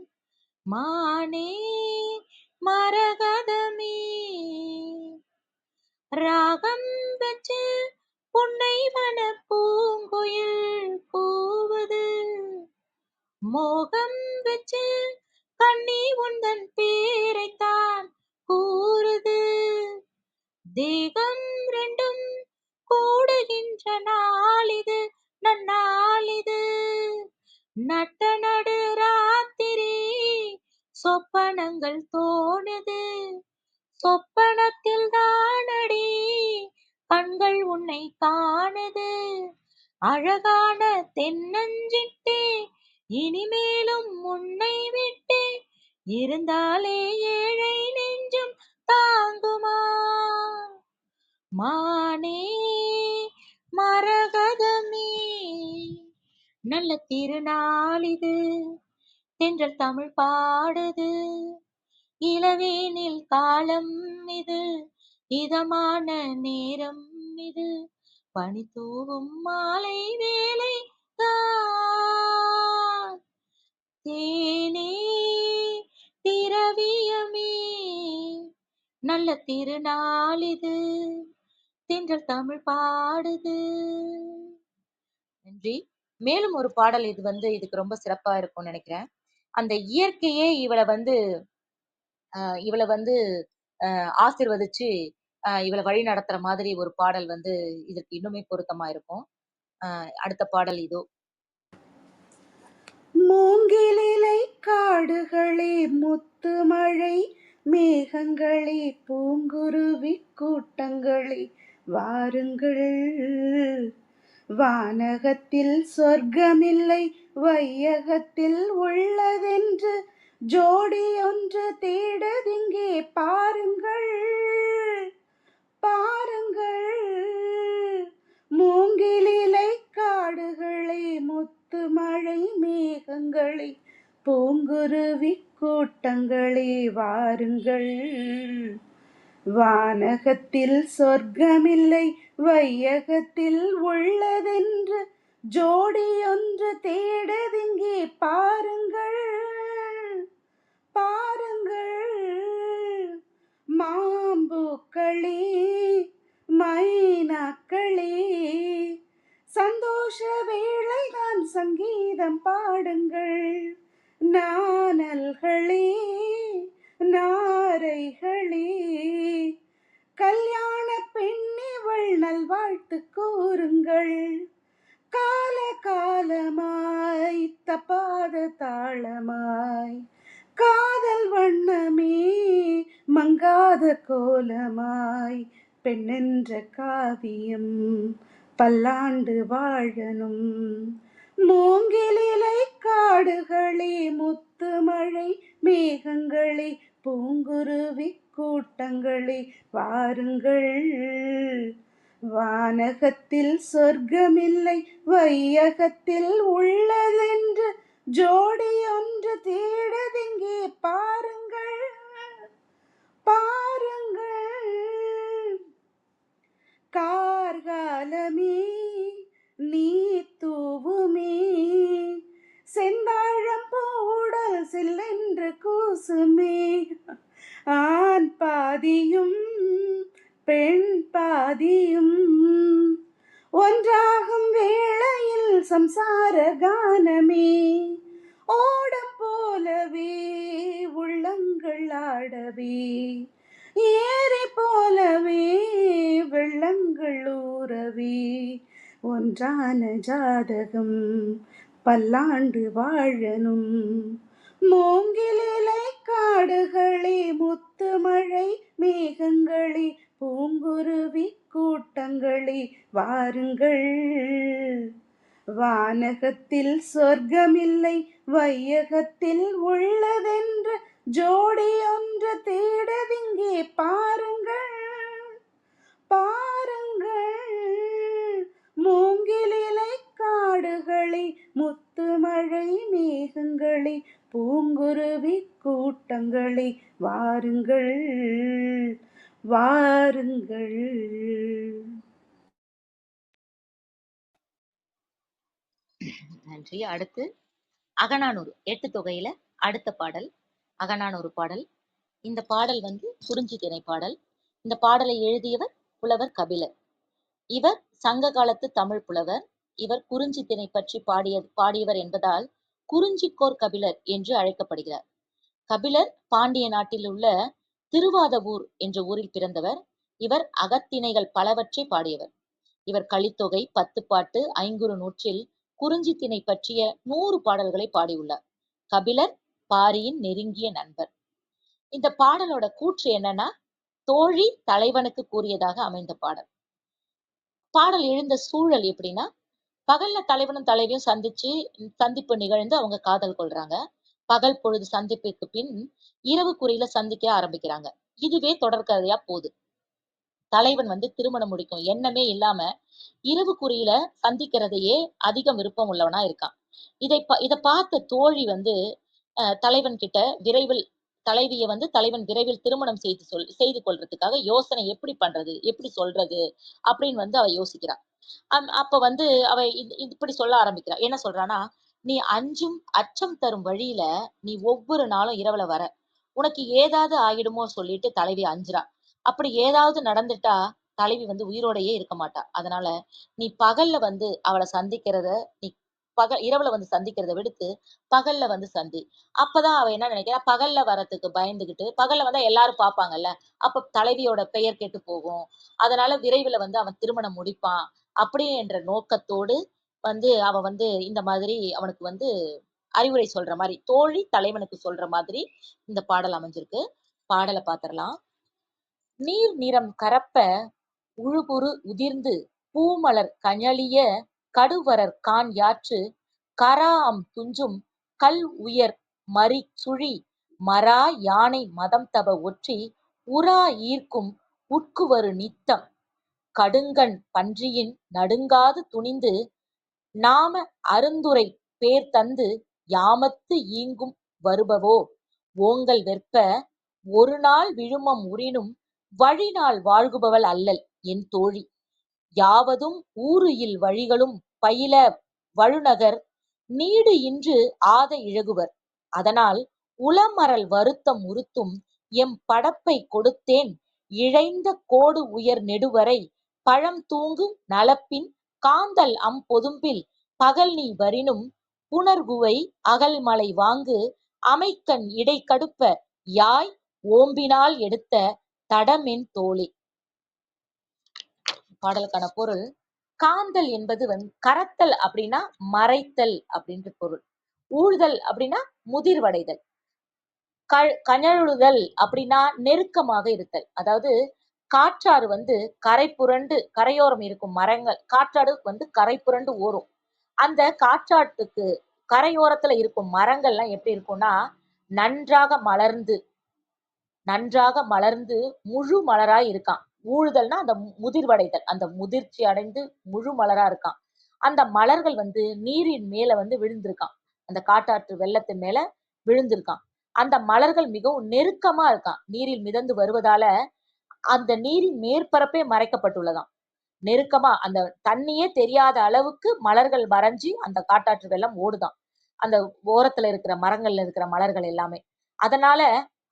மானே மரகதமே ராகம் வச்சு புன்னை வன பூங்குயில் கூவுது மோகம் வச்சு கண்ணி உந்தன் பேரைத்தான் கூறுது தேகம் ரெண்டும் கூடுகின்ற நாளிது நன்னாளிது நட்ட நடு ராத்திரி சொப்பனங்கள் தோணுது சொப்பனத்தில் தானடி கண்கள் உன்னை காணுது அழகான தென்னஞ்சிட்டே இனிமேலும் உன்னை விட்டே இருந்தாலே ஏழை நெஞ்சம் தாங்குமா மானே மரகதமே நல்ல திருநாளிது தென்றல் தமிழ் பாடுது இளவேனில் காலம் இது இதமான நேரம் இது பனி தூவும் மாலை வேலை தான் தேனே திரவியமே நல்ல திருநாளிது தென்றல் தமிழ் பாடுது நன்றி. மேலும் ஒரு பாடல் இது வந்து இதுக்கு ரொம்ப சிறப்பா இருக்கும்னு நினைக்கிறேன். அந்த இயற்கையே இவள வந்து ஆசீர்வதிச்சு இவள வழி நடத்துற மாதிரி ஒரு பாடல் வந்து இதற்கு இன்னுமே பொருத்தமா இருக்கும். அடுத்த பாடல் இதோ. மூங்கிலிலை காடுகளே முத்துமழை மேகங்களே பூங்குருவி கூட்டங்களே வாருங்கள் வானகத்தில் சொர்க்கமில்லை வையகத்தில் உள்ளதென்று ஜோடி ஒன்று தேடுதிங்கே பாருங்கள் பாருங்கள் மூங்கிலிலை காடுகளே முத்துமழை மேகங்களே பூங்குருவி கூட்டங்களே வாருங்கள் வானகத்தில் சொர்க்கமில்லை வையகத்தில் உள்ளதென்று ஜோடி ஒன்று தேடுதிங்கே பாருங்கள் பாருங்கள் மலர்களே மைனாக்களே, சந்தோஷ வேளைதான் சங்கீதம் பாடுங்கள். நாணல்களே நாரைகளே, கல்யாண பெண்ணிவள் நல்வாழ்த்து கூறுங்கள். கால காலமாய் தப்பாத தாளமாய், காதல் வண்ணமே மங்காத கோலமாய், பெண்ணென்ற காவியம் பல்லாண்டு வாழணும். மூங்கிலிலை காடுகளே முத்துமழை மேகங்களே, பூங்குருவி கூட்டங்களே வாருங்கள். வானகத்தில் சொர்க்கமில்லை வையகத்தில் உள்ளதென்று ஜோடி ஒன்று தேடதிங்கே பாருங்கள் பாருங்கள். கார்காலமே நீ தூவுமே, செந்தாழம் பூடல் சில்லென்று கூசுமே. ஆண் பாதியும் பெண் பாதியும் ஒன்றாகும் வேளையில் சம்சார கானமே. ஓடம் போலவே உள்ளங்கள் ஆடவே, ஏரி போலவே வெள்ளங்கள் ஊறவே, ஒன்றான ஜாதகம் பல்லாண்டு வாழணும். மூங்கிலிலை காடுகளே முத்துமழை மேகங்களே, பூங்குருவி கூட்டங்களே வாருங்கள். வானகத்தில் சொர்க்கமில்லை வையகத்தில் உள்ளதென்று ஜோடி ஒன்று தேடதிங்கே பாருங்கள் பாருங்கள். மூங்கிலிலை காடுகளே முத்துமழை மேகங்களே, பூங்குருவி கூட்டங்களே வாருங்கள் வாருங்கள். நன்றி. அடுத்து அகநானூறு 8 தொகையில அடுத்த பாடல் அகநானூறு பாடல். இந்த பாடல் குறிஞ்சி திணை பாடல். இந்த பாடலை எழுதியவர் புலவர் கபிலர். இவர் சங்க காலத்து தமிழ் புலவர். இவர் குறிஞ்சி திணை பற்றி பாடியவர் என்பதால் குறிஞ்சிக்கோர் கபிலர் என்று அழைக்கப்படுகிறார். கபிலர் பாண்டிய நாட்டில் உள்ள திருவாதவூர் என்ற ஊரில் பிறந்தவர். இவர் அகத்திணைகள் பலவற்றை பாடியவர். இவர் கலித்தொகை, 10 பாட்டு, ஐங்குறு நூற்றில் குறிஞ்சி திணை பற்றிய 100 பாடல்களை பாடியுள்ளார். கபிலர் பாரியின் நெருங்கிய நண்பர். இந்த பாடலோட கூற்று என்னன்னா, தோழி தலைவனுக்கு கூறியதாக அமைந்த பாடல். பாடல் எழுந்த சூழல் எப்படின்னா, பகல்ல தலைவனும் தலைவியும் சந்திப்பு நிகழ்ந்து அவங்க காதல் கொள்றாங்க. பகல் பொழுது சந்திப்புக்கு பின் இரவு குறியில சந்திக்க ஆரம்பிக்கிறாங்க. இதுவே தொடர்கதையா போகுது. தலைவன் திருமணம் முடிக்கும் எண்ணமே இல்லாம இரவு குறியில சந்திக்கிறதையே அதிகம் விருப்பம் உள்ளவனா இருக்கான். இதை பார்த்த தோழி தலைவன் கிட்ட தலைவியை தலைவன் விரைவில் திருமணம் செய்து கொள்றதுக்காக யோசனை எப்படி பண்றது, எப்படி சொல்றது அப்படின்னு அவ யோசிக்கிறா. அப்ப அவ இப்படி சொல்ல ஆரம்பிக்கிறா. என்ன சொல்றானா, நீ அச்சம் தரும் வழியில நீ ஒவ்வொரு நாளும் இரவுல வர, உனக்கு ஏதாவது ஆகிடுமோ சொல்லிட்டு தலைவி அஞ்சுறா. அப்படி ஏதாவது நடந்துட்டா தலைவி உயிரோடையே இருக்க மாட்டா. அதனால நீ பகல்ல அவளை சந்திக்கிறத நீ இரவுல சந்திக்கிறத விடுத்து பகல்ல சந்தி. அப்பதான் அவ என்ன நினைக்கிறா, பகல்ல வரத்துக்கு பயந்துகிட்டு, பகல்ல வந்தா எல்லாரும் பார்ப்பாங்கல்ல, அப்ப தலைவியோட பெயர் கெட்டு போகும், அதனால விரைவில் அவன் திருமணம் முடிப்பான் அப்படி என்ற நோக்கத்தோடு அவ இந்த மாதிரி அவனுக்கு அறிவுரை சொல்ற மாதிரி, தோழி தலைவனுக்கு சொல்ற மாதிரி இந்த பாடல் அமைஞ்சிருக்கு. பாடலை பார்த்திடலாம். நீர் நிறம் கரப்ப உழுபுறு உதிர்ந்து பூமலர் கஞலிய கடுவரர் கான் யாற்று கராஅம் துஞ்சும் கல் உயர் மரி சுழி மரா யானை மதம் தப ஒற்றி உரா ஈர்க்கும் உட்குவரு நித்தம் கடுங்கண் பன்றியின் நடுங்காது துணிந்து நாம அருந்துரை பேர் தந்து யாமத்து ஈங்கும் வருபவோ ஓங்கல் வெற்ப ஒரு நாள் விழுமம் உறினும் வழிநாள் வாழ்குபவள் அல்லல் என் தோழி. யாவதும் ஊறுஇல் வழிகளும் பயில வழுநகர் நீடு இன்று ஆத இழகுவர். அதனால் உளமறல் வருத்தம் உறுத்தும் எம் படப்பை கொடுத்தேன் இழைந்த கோடு உயர் நெடுவரை பழம் தூங்கு நலப்பின் காந்தல் பொதும்பில் பகல் நீ வரினும் புணர்குவை அகல்மலை வாங்கு அமைக்கண் இடை கடுப்ப யாய் ஓம்பினால் எடுத்த தடமென் தோழி. பாடலுக்கான பொருள்: காந்தல் என்பது கரத்தல் அப்படின்னா மறைத்தல் அப்படின்ற பொருள். ஊழ்தல் அப்படின்னா முதிர்வடைதல். கழலுதல் அப்படின்னா நெருக்கமாக இருத்தல். அதாவது காற்றாறு கரை புரண்டு கரையோரம் இருக்கும் மரங்கள், காற்றாடு கரை புரண்டு ஓடும். அந்த காற்றாட்டுக்கு கரையோரத்துல இருக்கும் மரங்கள்லாம் எப்படி இருக்கும்னா நன்றாக மலர்ந்து முழு மலராய் இருக்கான். ஊழுதல்னா அந்த முதிர்வடைதல், அந்த முதிர்ச்சி அடைந்து முழு மலரா இருக்கான். அந்த மலர்கள் நீரின் மேல விழுந்திருக்கான். அந்த காட்டாற்று வெள்ளத்தின் மேல விழுந்திருக்கான். அந்த மலர்கள் மிகவும் நெருக்கமா இருக்கான். நீரில் மிதந்து வருவதால அந்த நீரின் மேற்பரப்பே மறைக்கப்பட்டுள்ளதாம். நெருக்கமா அந்த தண்ணியே தெரியாத அளவுக்கு மலர்கள் மறைஞ்சி அந்த காட்டாற்று வெள்ளம் ஓடுதான். அந்த ஓரத்துல இருக்கிற மரங்கள்ல இருக்கிற மலர்கள் எல்லாமே. அதனால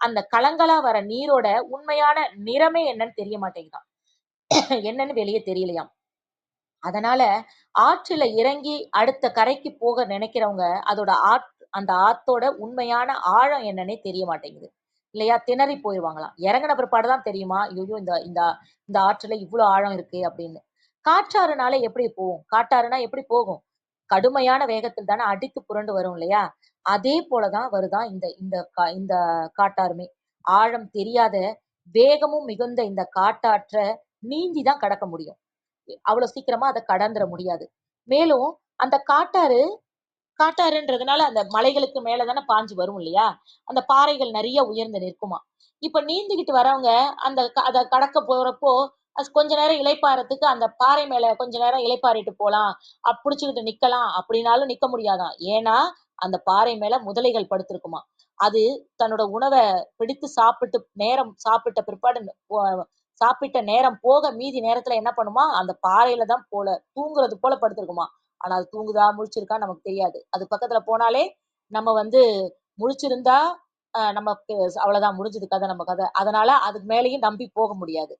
அந்த கலங்களா வர நீரோட உண்மையான நிறமே என்னன்னு தெரிய மாட்டேங்குதாம். என்னன்னு வெளியே தெரியலையாம். அதனால ஆற்றுல இறங்கி அடுத்த கரைக்கு போக நினைக்கிறவங்க அதோட அந்த ஆத்தோட உண்மையான ஆழம் என்னன்னே தெரிய மாட்டேங்குது இல்லையா? திணறி போயிருவாங்களாம். இறங்கின பிற்பாடுதான் தெரியுமா, ஐயோ இந்த இந்த இந்த ஆற்றுல இவ்வளவு ஆழம் இருக்கு அப்படின்னு. காற்றாறுனால எப்படி போகும்? காட்டாறுனா எப்படி போகும்? கடுமையான வேகத்தில் தானே அடித்து புரண்டு வரும் இல்லையா? அதே போலதான் வருதான் இந்த இந்த இந்த காட்டாறுமே. ஆழம் தெரியாத வேகமும் மிகுந்த இந்த காட்டாற்ற நீந்தி தான் கடக்க முடியும். அவ்வளவு சீக்கிரமா அதை கடந்துட முடியாது. மேலும் அந்த காட்டாறுன்றதுனால அந்த மலைகளுக்கு மேலதானே பாஞ்சு வரும் இல்லையா? அந்த பாறைகள் நிறைய உயர்ந்து நிற்குமா. இப்ப நீந்திக்கிட்டு வரவங்க அதை கடக்க போறப்போ கொஞ்ச நேரம் இளைப்பாறதுக்கு அந்த பாறை மேல கொஞ்ச நேரம் இளைப்பாறிட்டு போலாம், புடிச்சுக்கிட்டு நிக்கலாம் அப்படின்னாலும் நிக்க முடியாதாம். ஏன்னா அந்த பாறை மேல முதலைகள் படுத்திருக்குமா. அது தன்னோட உணவை பிடித்து சாப்பிட்ட பிற்பாடு சாப்பிட்ட நேரம் போக மீதி நேரத்துல என்ன பண்ணுமா, அந்த பாறையில தான் தூங்குறது போல படுத்திருக்குமா. ஆனா அது தூங்குதா முழிச்சிருக்கா நமக்கு தெரியாது. அது பக்கத்துல போனாலே நம்ம முழிச்சிருந்தா நமக்கு அவ்வளவுதான், முடிஞ்சது கதை, நம்ம கதை. அதனால அதுக்கு மேலேயும் நம்பி போக முடியாது.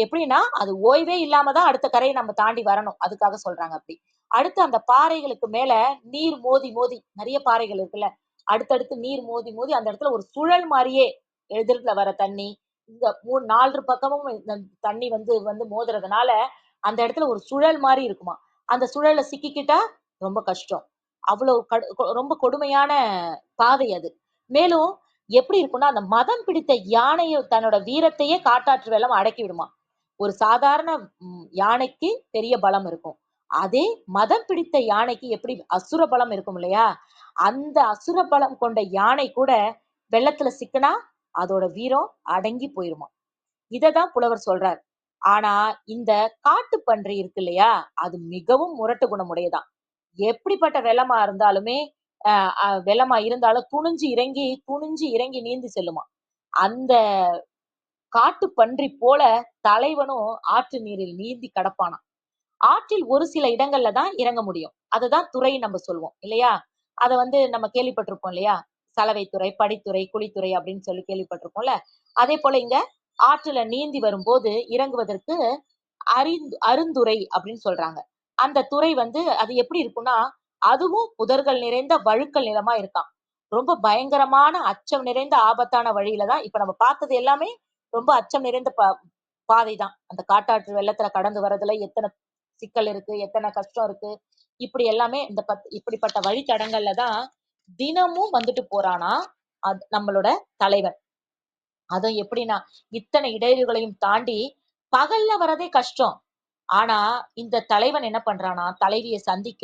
எப்படின்னா அது ஓய்வே இல்லாமதான் அடுத்த கரையை நம்ம தாண்டி வரணும். அதுக்காக சொல்றாங்க அப்படி. அடுத்து அந்த பாறைகளுக்கு மேல நீர் மோதி மோதி, நிறைய பாறைகள் இருக்குல்ல, அடுத்தடுத்து நீர் மோதி மோதி அந்த இடத்துல ஒரு சுழல் மாதிரியே எதிர்ல வர தண்ணி, இங்க 4 பக்கமும் தண்ணி மோதுறதுனால அந்த இடத்துல ஒரு சுழல் மாதிரி இருக்குமா. அந்த சுழல்ல சிக்கிக்கிட்டா ரொம்ப கஷ்டம். அவ்வளவு ரொம்ப கொடுமையான பாதை அது. மேலும் எப்படி இருக்கும்னா அந்த மதம் பிடித்த யானையை தன்னோட வீரத்தையே காட்டாற்று வெள்ளம் அடக்கி விடுமா. ஒரு சாதாரண யானைக்கு பெரிய பலம் இருக்கும். அதே மதம் பிடித்த யானைக்கு எப்படி அசுர பலம் இருக்கும் இல்லையா? அந்த அசுர பலம் கொண்ட யானை கூட வெள்ளத்துல சிக்கினா அதோட வீரம் அடங்கி போயிருமா. இததான் புலவர் சொல்றார். ஆனா இந்த காட்டு பன்றி இருக்கு இல்லையா, அது மிகவும் முரட்டு குணமுடையதான். எப்படிப்பட்ட வெள்ளமா இருந்தாலும் துணிஞ்சு இறங்கி நீந்தி செல்லுமா. அந்த காட்டு பன்றி போல தலைவனும் ஆற்று நீரில் நீந்தி கடப்பானா. ஆற்றில் ஒரு சில இடங்கள்ல தான் இறங்க முடியும். அதுதான் துறை நம்ம சொல்லுவோம் இல்லையா? அதை நம்ம கேள்விப்பட்டிருப்போம் இல்லையா? சலவைத்துறை, படித்துறை, குழித்துறை அப்படின்னு சொல்லி கேள்விப்பட்டிருப்போம்ல. அதே போல இங்க ஆற்றுல நீந்தி வரும்போது இறங்குவதற்கு அருந்துறை அப்படின்னு சொல்றாங்க. அந்த துறை அது எப்படி இருக்கும்னா அதுவும் புதர்கள் நிறைந்த வழுக்கல் நிலமா இருக்காம். ரொம்ப பயங்கரமான அச்சம் நிறைந்த ஆபத்தான வழியில தான் இப்ப நம்ம பார்த்தது எல்லாமே ரொம்ப அச்சம் நிறைந்த பாதை தான். அந்த காட்டாற்று வெள்ளத்துல கடந்து வர்றதுல எத்தனை சிக்கல் இருக்கு, எத்தனை கஷ்டம் இருக்கு. இப்படி எல்லாமே இப்படிப்பட்ட வழித்தடங்கள்ல தான் தினமும் போறானா நம்மளோட தலைவன். அதுவும் எப்படின்னா இத்தனை இடையூறுகளையும் தாண்டி பகல்ல வரதே கஷ்டம். ஆனா இந்த தலைவன் என்ன பண்றானா, தலைவியை சந்திக்க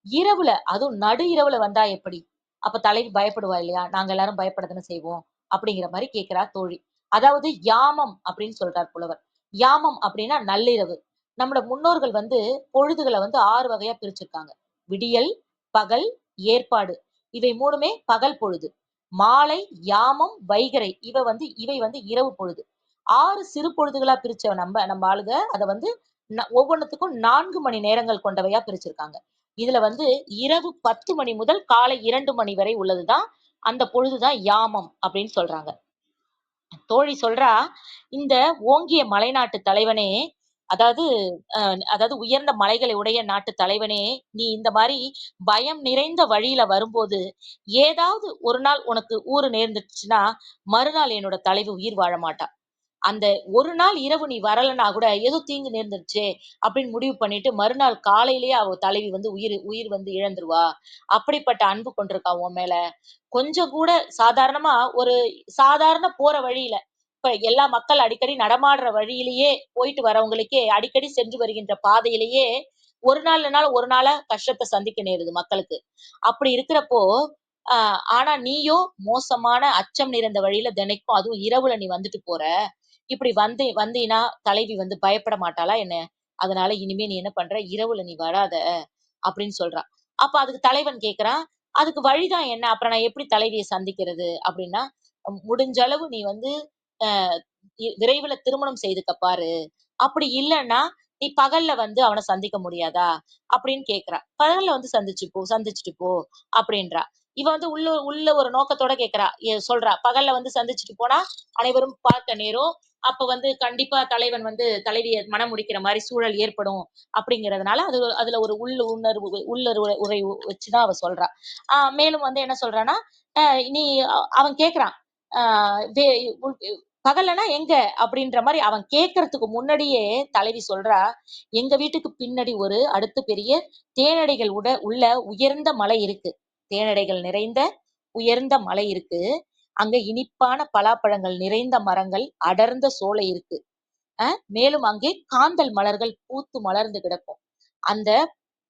இரவுல, அதுவும் நடு இரவுல வந்தா எப்படி? அப்ப தலைவி பயப்படுவா இல்லையா? நாங்க எல்லாரும் பயப்படத்தானே செய்வோம் அப்படிங்கிற மாதிரி கேட்கிறா தோழி. அதாவது யாமம் அப்படின்னு சொல்றார் புலவர். யாமம் அப்படின்னா நள்ளிரவு. நம்மளோட முன்னோர்கள் பொழுதுகளை 6 வகையா பிரிச்சிருக்காங்க. விடியல், பகல், ஏற்பாடு. இவை 3மே பகல் பொழுது. மாலை, யாமம், வைகறை இவை இரவு பொழுது. 6 சிறு பொழுதுகளா பிரிச்ச நம்ம ஆளுங்க அதை ஒவ்வொன்றுத்துக்கும் 4 மணி நேரங்கள் கொண்டவையா பிரிச்சிருக்காங்க. இதுல இரவு 10 மணி முதல் காலை 2 மணி வரை உள்ளதுதான் அந்த பொழுதுதான் யாமம் அப்படின்னு சொல்றாங்க. தோழி சொல்றா, இந்த ஓங்கிய மலைநாட்டு தலைவனே, அதாவது அதாவது உயர்ந்த மலைகளை உடைய நாட்டு தலைவனே, நீ இந்த மாரி பயம் நிறைந்த வழியில வரும்போது, ஏதாவது ஒரு நாள் உனக்கு ஊறு நேர்ந்துச்சுன்னா, மறுநாள் என்னோட தலைவி உயிர் வாழ மாட்டா. அந்த ஒரு நாள் இரவு நீ வரலன்னா கூட ஏதோ தீங்கு நேர்ந்துருச்சே அப்படின்னு முடிவு பண்ணிட்டு மறுநாள் காலையிலேயே அவ தலைவி வந்து உயிர் உயிர் வந்து இழந்துருவா. அப்படிப்பட்ட அன்பு கொண்டிருக்கா உன் மேல. கொஞ்சம் கூட சாதாரணமா ஒரு சாதாரண போற வழியில இப்ப எல்லா மக்கள் அடிக்கடி நடமாடுற வழியிலேயே போயிட்டு வரவங்களுக்கே அடிக்கடி சென்று வருகின்ற பாதையிலேயே ஒரு நாள் இல்லைனாலும் ஒரு நாளா கஷ்டத்தை சந்திக்க நேருது மக்களுக்கு. அப்படி இருக்கிறப்போ ஆனா நீயோ மோசமான அச்சம் நிறைந்த வழியில தினைக்கும் அதுவும் இரவுல நீ வந்துட்டு போற. இப்படி வந்தீன்னா தலைவி வந்து பயப்பட மாட்டாளா என்ன? அதனால இனிமே நீ என்ன பண்ற? இரவுல நீ வராத அப்படின்னு சொல்றான். அப்ப அதுக்கு தலைவன் கேக்குறான், அதுக்கு வழிதான் என்ன? அப்புறம் நான் எப்படி தலைவியை சந்திக்கிறது? அப்படின்னா, முடிஞ்ச அளவு நீ வந்து அஹ் விரைவுல திருமணம் செய்துக்க பாரு. அப்படி இல்லைன்னா நீ பகல்ல வந்து அவனை சந்திக்க முடியாதா அப்படின்னு கேக்குறா. பகல்ல வந்து சந்திச்சுட்டு போ அப்படின்றா. இவ வந்து உள்ள உள்ள ஒரு நோக்கத்தோட கேக்குறா, சொல்றா பகல்ல வந்து சந்திச்சுட்டு போனா அனைவரும் பார்க்க நேரும். அப்ப வந்து கண்டிப்பா தலைவன் வந்து தலைவியை மனம் முடிக்கிற மாதிரி சூழல் ஏற்படும் அப்படிங்கறதுனால அதுல ஒரு உள்ளுணர்வு உரை வச்சுதான் அவ சொல்றா. மேலும் வந்து என்ன சொல்றான்னா, நீ அவன் கேக்குறான், ஆஹ் பகல்லனா எங்க அப்படின்ற மாதிரி அவன் கேட்கறதுக்கு முன்னாடியே தலைவி சொல்றா, எங்க வீட்டுக்கு பின்னாடி ஒரு அடுத்து பெரிய தேனடைகள் உள்ள உயர்ந்த மலை இருக்கு. தேனடைகள் நிறைந்த உயர்ந்த மலை இருக்கு. அங்க இனிப்பான பலாப்பழங்கள் நிறைந்த மரங்கள் அடர்ந்த சோலை இருக்கு. மேலும் அங்கே காந்தல் மலர்கள் பூத்து மலர்ந்து கிடக்கும். அந்த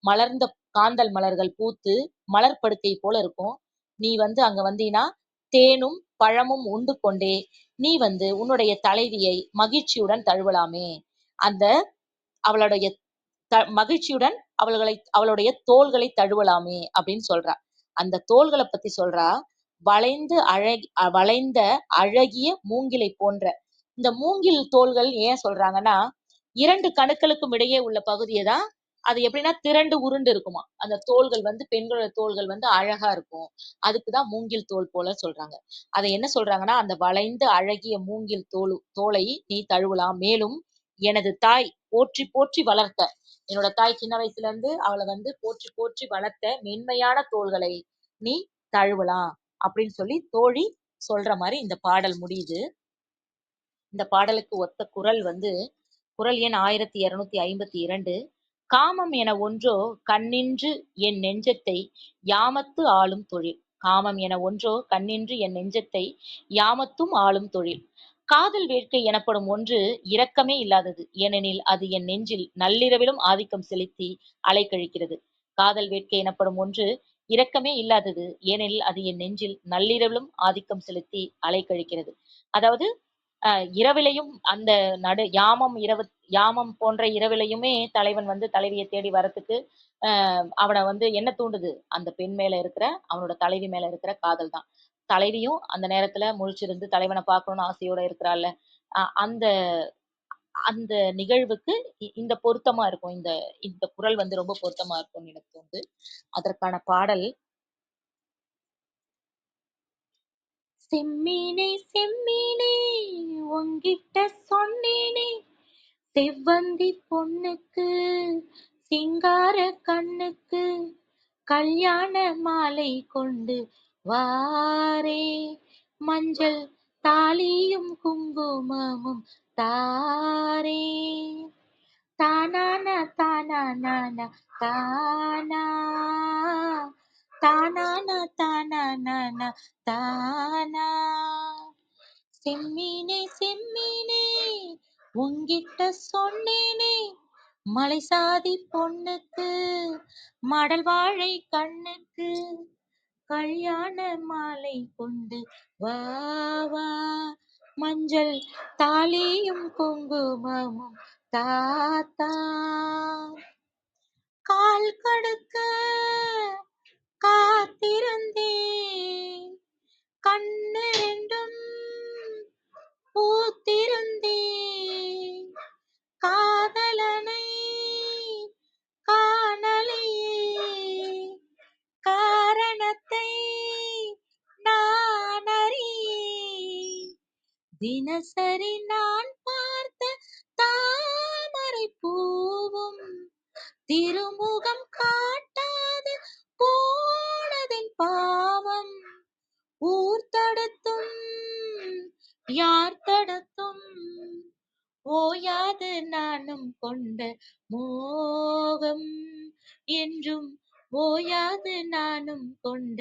மலர்ந்த காந்தல் மலர்கள் பூத்து மலர் படுக்கை போல இருக்கும். நீ வந்து அங்க வந்தீனா தேனும் பழமும் உண்டு கொண்டே நீ வந்து உன்னுடைய தலைவியை மகிழ்ச்சியுடன் தழுவலாமே. அந்த அவளுடைய மகிழ்ச்சியுடன் அவளுடைய தோள்களை தழுவலாமே அப்படின்னு சொல்றா. அந்த தோள்களை பத்தி சொல்றா, வளைந்த அழகிய மூங்கிலை போன்ற. இந்த மூங்கில் தோள்கள் ஏன் சொல்றாங்கன்னா, இரண்டு கணுக்களுக்கும் இடையே உள்ள பகுதியை தான் அது எப்படின்னா திரண்டு உருண்டு இருக்குமா. அந்த தோள்கள் வந்து பெண்களோட தோள்கள் வந்து அழகா இருக்கும். அதுக்குதான் மூங்கில் தோல் போல சொல்றாங்க. அதை என்ன சொல்றாங்கன்னா, அந்த வளைந்த அழகிய மூங்கில் தோலை நீ தழுவலாம். மேலும் எனது தாய் போற்றி போற்றி வளர்த்த, என்னோட தாய் சின்ன வயசுல இருந்து அவளை வந்து போற்றி போற்றி வளர்த்த மென்மையான தோள்களை நீ தழுவலாம் அப்படின்னு சொல்லி தோழி சொல்ற மாதிரி இந்த பாடல் முடியுது. இந்த பாடலுக்கு ஒத்த குரல் வந்து குரல் எண் 1252. காமம் என ஒன்றோ கண்ணின்று என் நெஞ்சத்தை யாமத்து ஆளும் தொழில். காமம் என ஒன்றோ கண்ணின்று என் நெஞ்சத்தை யாமத்தும் ஆளும் தொழில். காதல் வேட்கை எனப்படும் ஒன்று இரக்கமே இல்லாதது. ஏனெனில் அது என் நெஞ்சில் நள்ளிரவிலும் ஆதிக்கம் செலுத்தி அலைக்கழிக்கிறது. காதல் வேட்கை எனப்படும் ஒன்று இரக்கமே இல்லாதது. ஏனெனில் அது என் நெஞ்சில் நள்ளிரவிலும் ஆதிக்கம் செலுத்தி அலைக்கழிக்கிறது. அதாவது இரவிலையும் அந்த யாமம் போன்ற இரவிலையுமே தலைவன் வந்து தலைவியை தேடி வரத்துக்கு அவனை வந்து என்ன தூண்டுது? அந்த பெண் மேல இருக்கிற அவனோட தலைவி மேல இருக்கிற காதல் தான். தலைவியும் அந்த நேரத்துல முழிச்சிருந்து தலைவனை பார்க்கணும்னு ஆசையோட இருக்கிறாள்ல. அந்த அந்த நிகழ்வுக்கு இந்த பொருத்தமா இருக்கும். இந்த இந்த குரல் வந்து ரொம்ப பொருத்தமா இருக்கும்னு எனக்கு தோணுது. அதற்கான பாடல், செம்மீனே செம்மீனே உங்கிட்ட சொன்னேனே, செவ்வந்தி பொண்ணுக்கு சிங்கார கண்ணுக்கு கல்யாண மாலை கொண்டு வாரே, மஞ்சள் தாலியும் குங்குமமும் தாரே, தானான தானான தானா, தானான தானான தானா. செம்மீனே செம்மீனே உங்கிட்ட சொன்னேனே, மலை சாதி பொண்ணுக்கு மடல் வாழை கண்ணுக்கு கல்யாண மாலை கொண்டு வா வா, மஞ்சள் தாலியும் குங்குமமும் தாத்தா. கால் கடுக்க காத்திருந்தேன், கண்ணு ரெண்டும் பூத்திருந்தேன், காதலனை காணலையே, காரணத்தை நான் அறியேன், தினசரி நான் பார்த்த தாமரை பூவும் திருமுகம் காட்டாது போனதின் பாவம். ஊர் தடுத்தும் யார் தடுத்தும் ஓயாது நானும் கொண்ட மோகம், என்றும் ஓயாது நானும் கொண்ட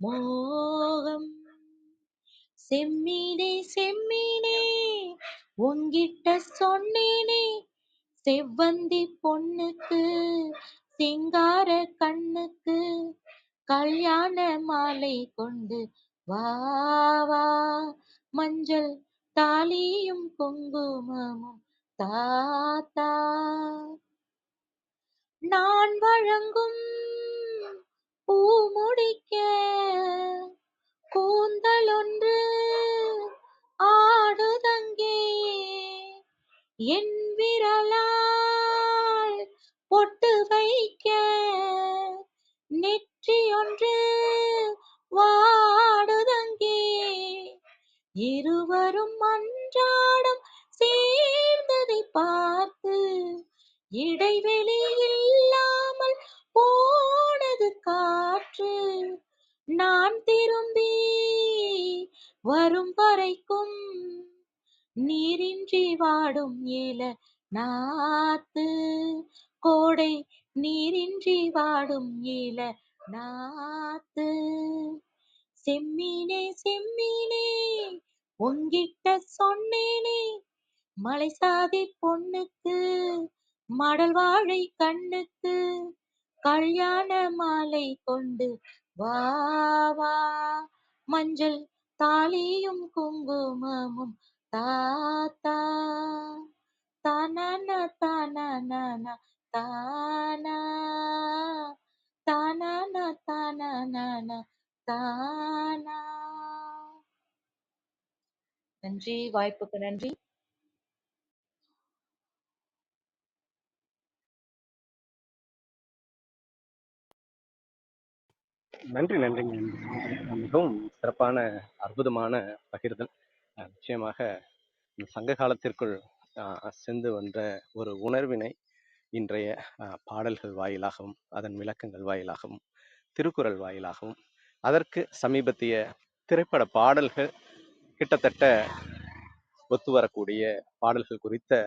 மோகம். செம்மீனே செம்மீனே உங்கிட்ட சொன்னேனே, செவ்வந்தி பொண்ணுக்கு சிங்கார கண்ணுக்கு கல்யாண மாலை கொண்டு வா வா, மஞ்சள் தாலியும் குங்குமமும் தாத்தா. நான் வழங்கும் பூ முடிக்க கூந்தல் ஒன்று ஆடுதங்கே, என் விரலால் பொட்டு வைக்க நெற்றி ஒன்று வாடுதங்கே. இருவரும் அன்றாடம் சேர்ந்ததை பார்த்து இடைவெளி இல்லாமல் போனது காற்று. நான் திரும்பி வரும் வரைக்கும் நீரின்றி வாடும் ஏல நாத்து, கோடை நீரின்றி வாடும் ஏல நாத்து. செம்மீனே செம்மீனே உங்கிட்ட சொன்னேனே, மலை சாதி பொண்ணுக்கு மடல் வாழை கண்ணுக்கு கல்யாண மாலை கொண்டு வா வா, மஞ்சள் தாலியும் குங்குமமும் தாத்தா. தானன தானன தானா, தானன தானன தானா. நன்றி, வாய்ப்புக்கு நன்றி. நன்றி, நன்றிங்க. மிகவும் சிறப்பான, அற்புதமான பகிர்தல். நிச்சயமாக இந்த சங்க காலத்திற்குள் சென்று வந்த ஒரு உணர்வினை இன்றைய பாடல்கள் வாயிலாகவும், அதன் விளக்கங்கள் வாயிலாகவும், திருக்குறள் வாயிலாகவும், அதற்கு சமீபத்திய திரைப்பட பாடல்கள் கிட்டத்தட்ட ஒத்து வரக்கூடிய பாடல்கள் குறித்த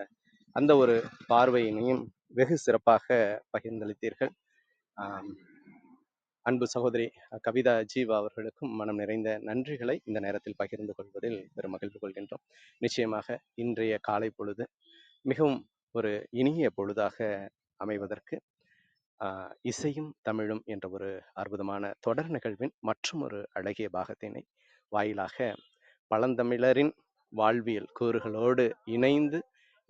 அந்த ஒரு பார்வையினையும் வெகு சிறப்பாக பகிர்ந்தளித்தீர்கள். அன்பு சகோதரி கவிதா ஜீவா அவர்களுக்கும் மனம் நிறைந்த நன்றிகளை இந்த நேரத்தில் பகிர்ந்து கொள்வதில் பெரும் மகிழ்வு கொள்கின்றோம். நிச்சயமாக இன்றைய காலை பொழுது மிகவும் ஒரு இனிய பொழுதாக அமைவதற்கு இசையும் தமிழும் என்ற ஒரு அற்புதமான தொடர் நிகழ்வின் மற்றும் ஒரு அழகிய பாகத்தினை வாயிலாக பழந்தமிழரின் வாழ்வியல் கூறுகளோடு இணைந்து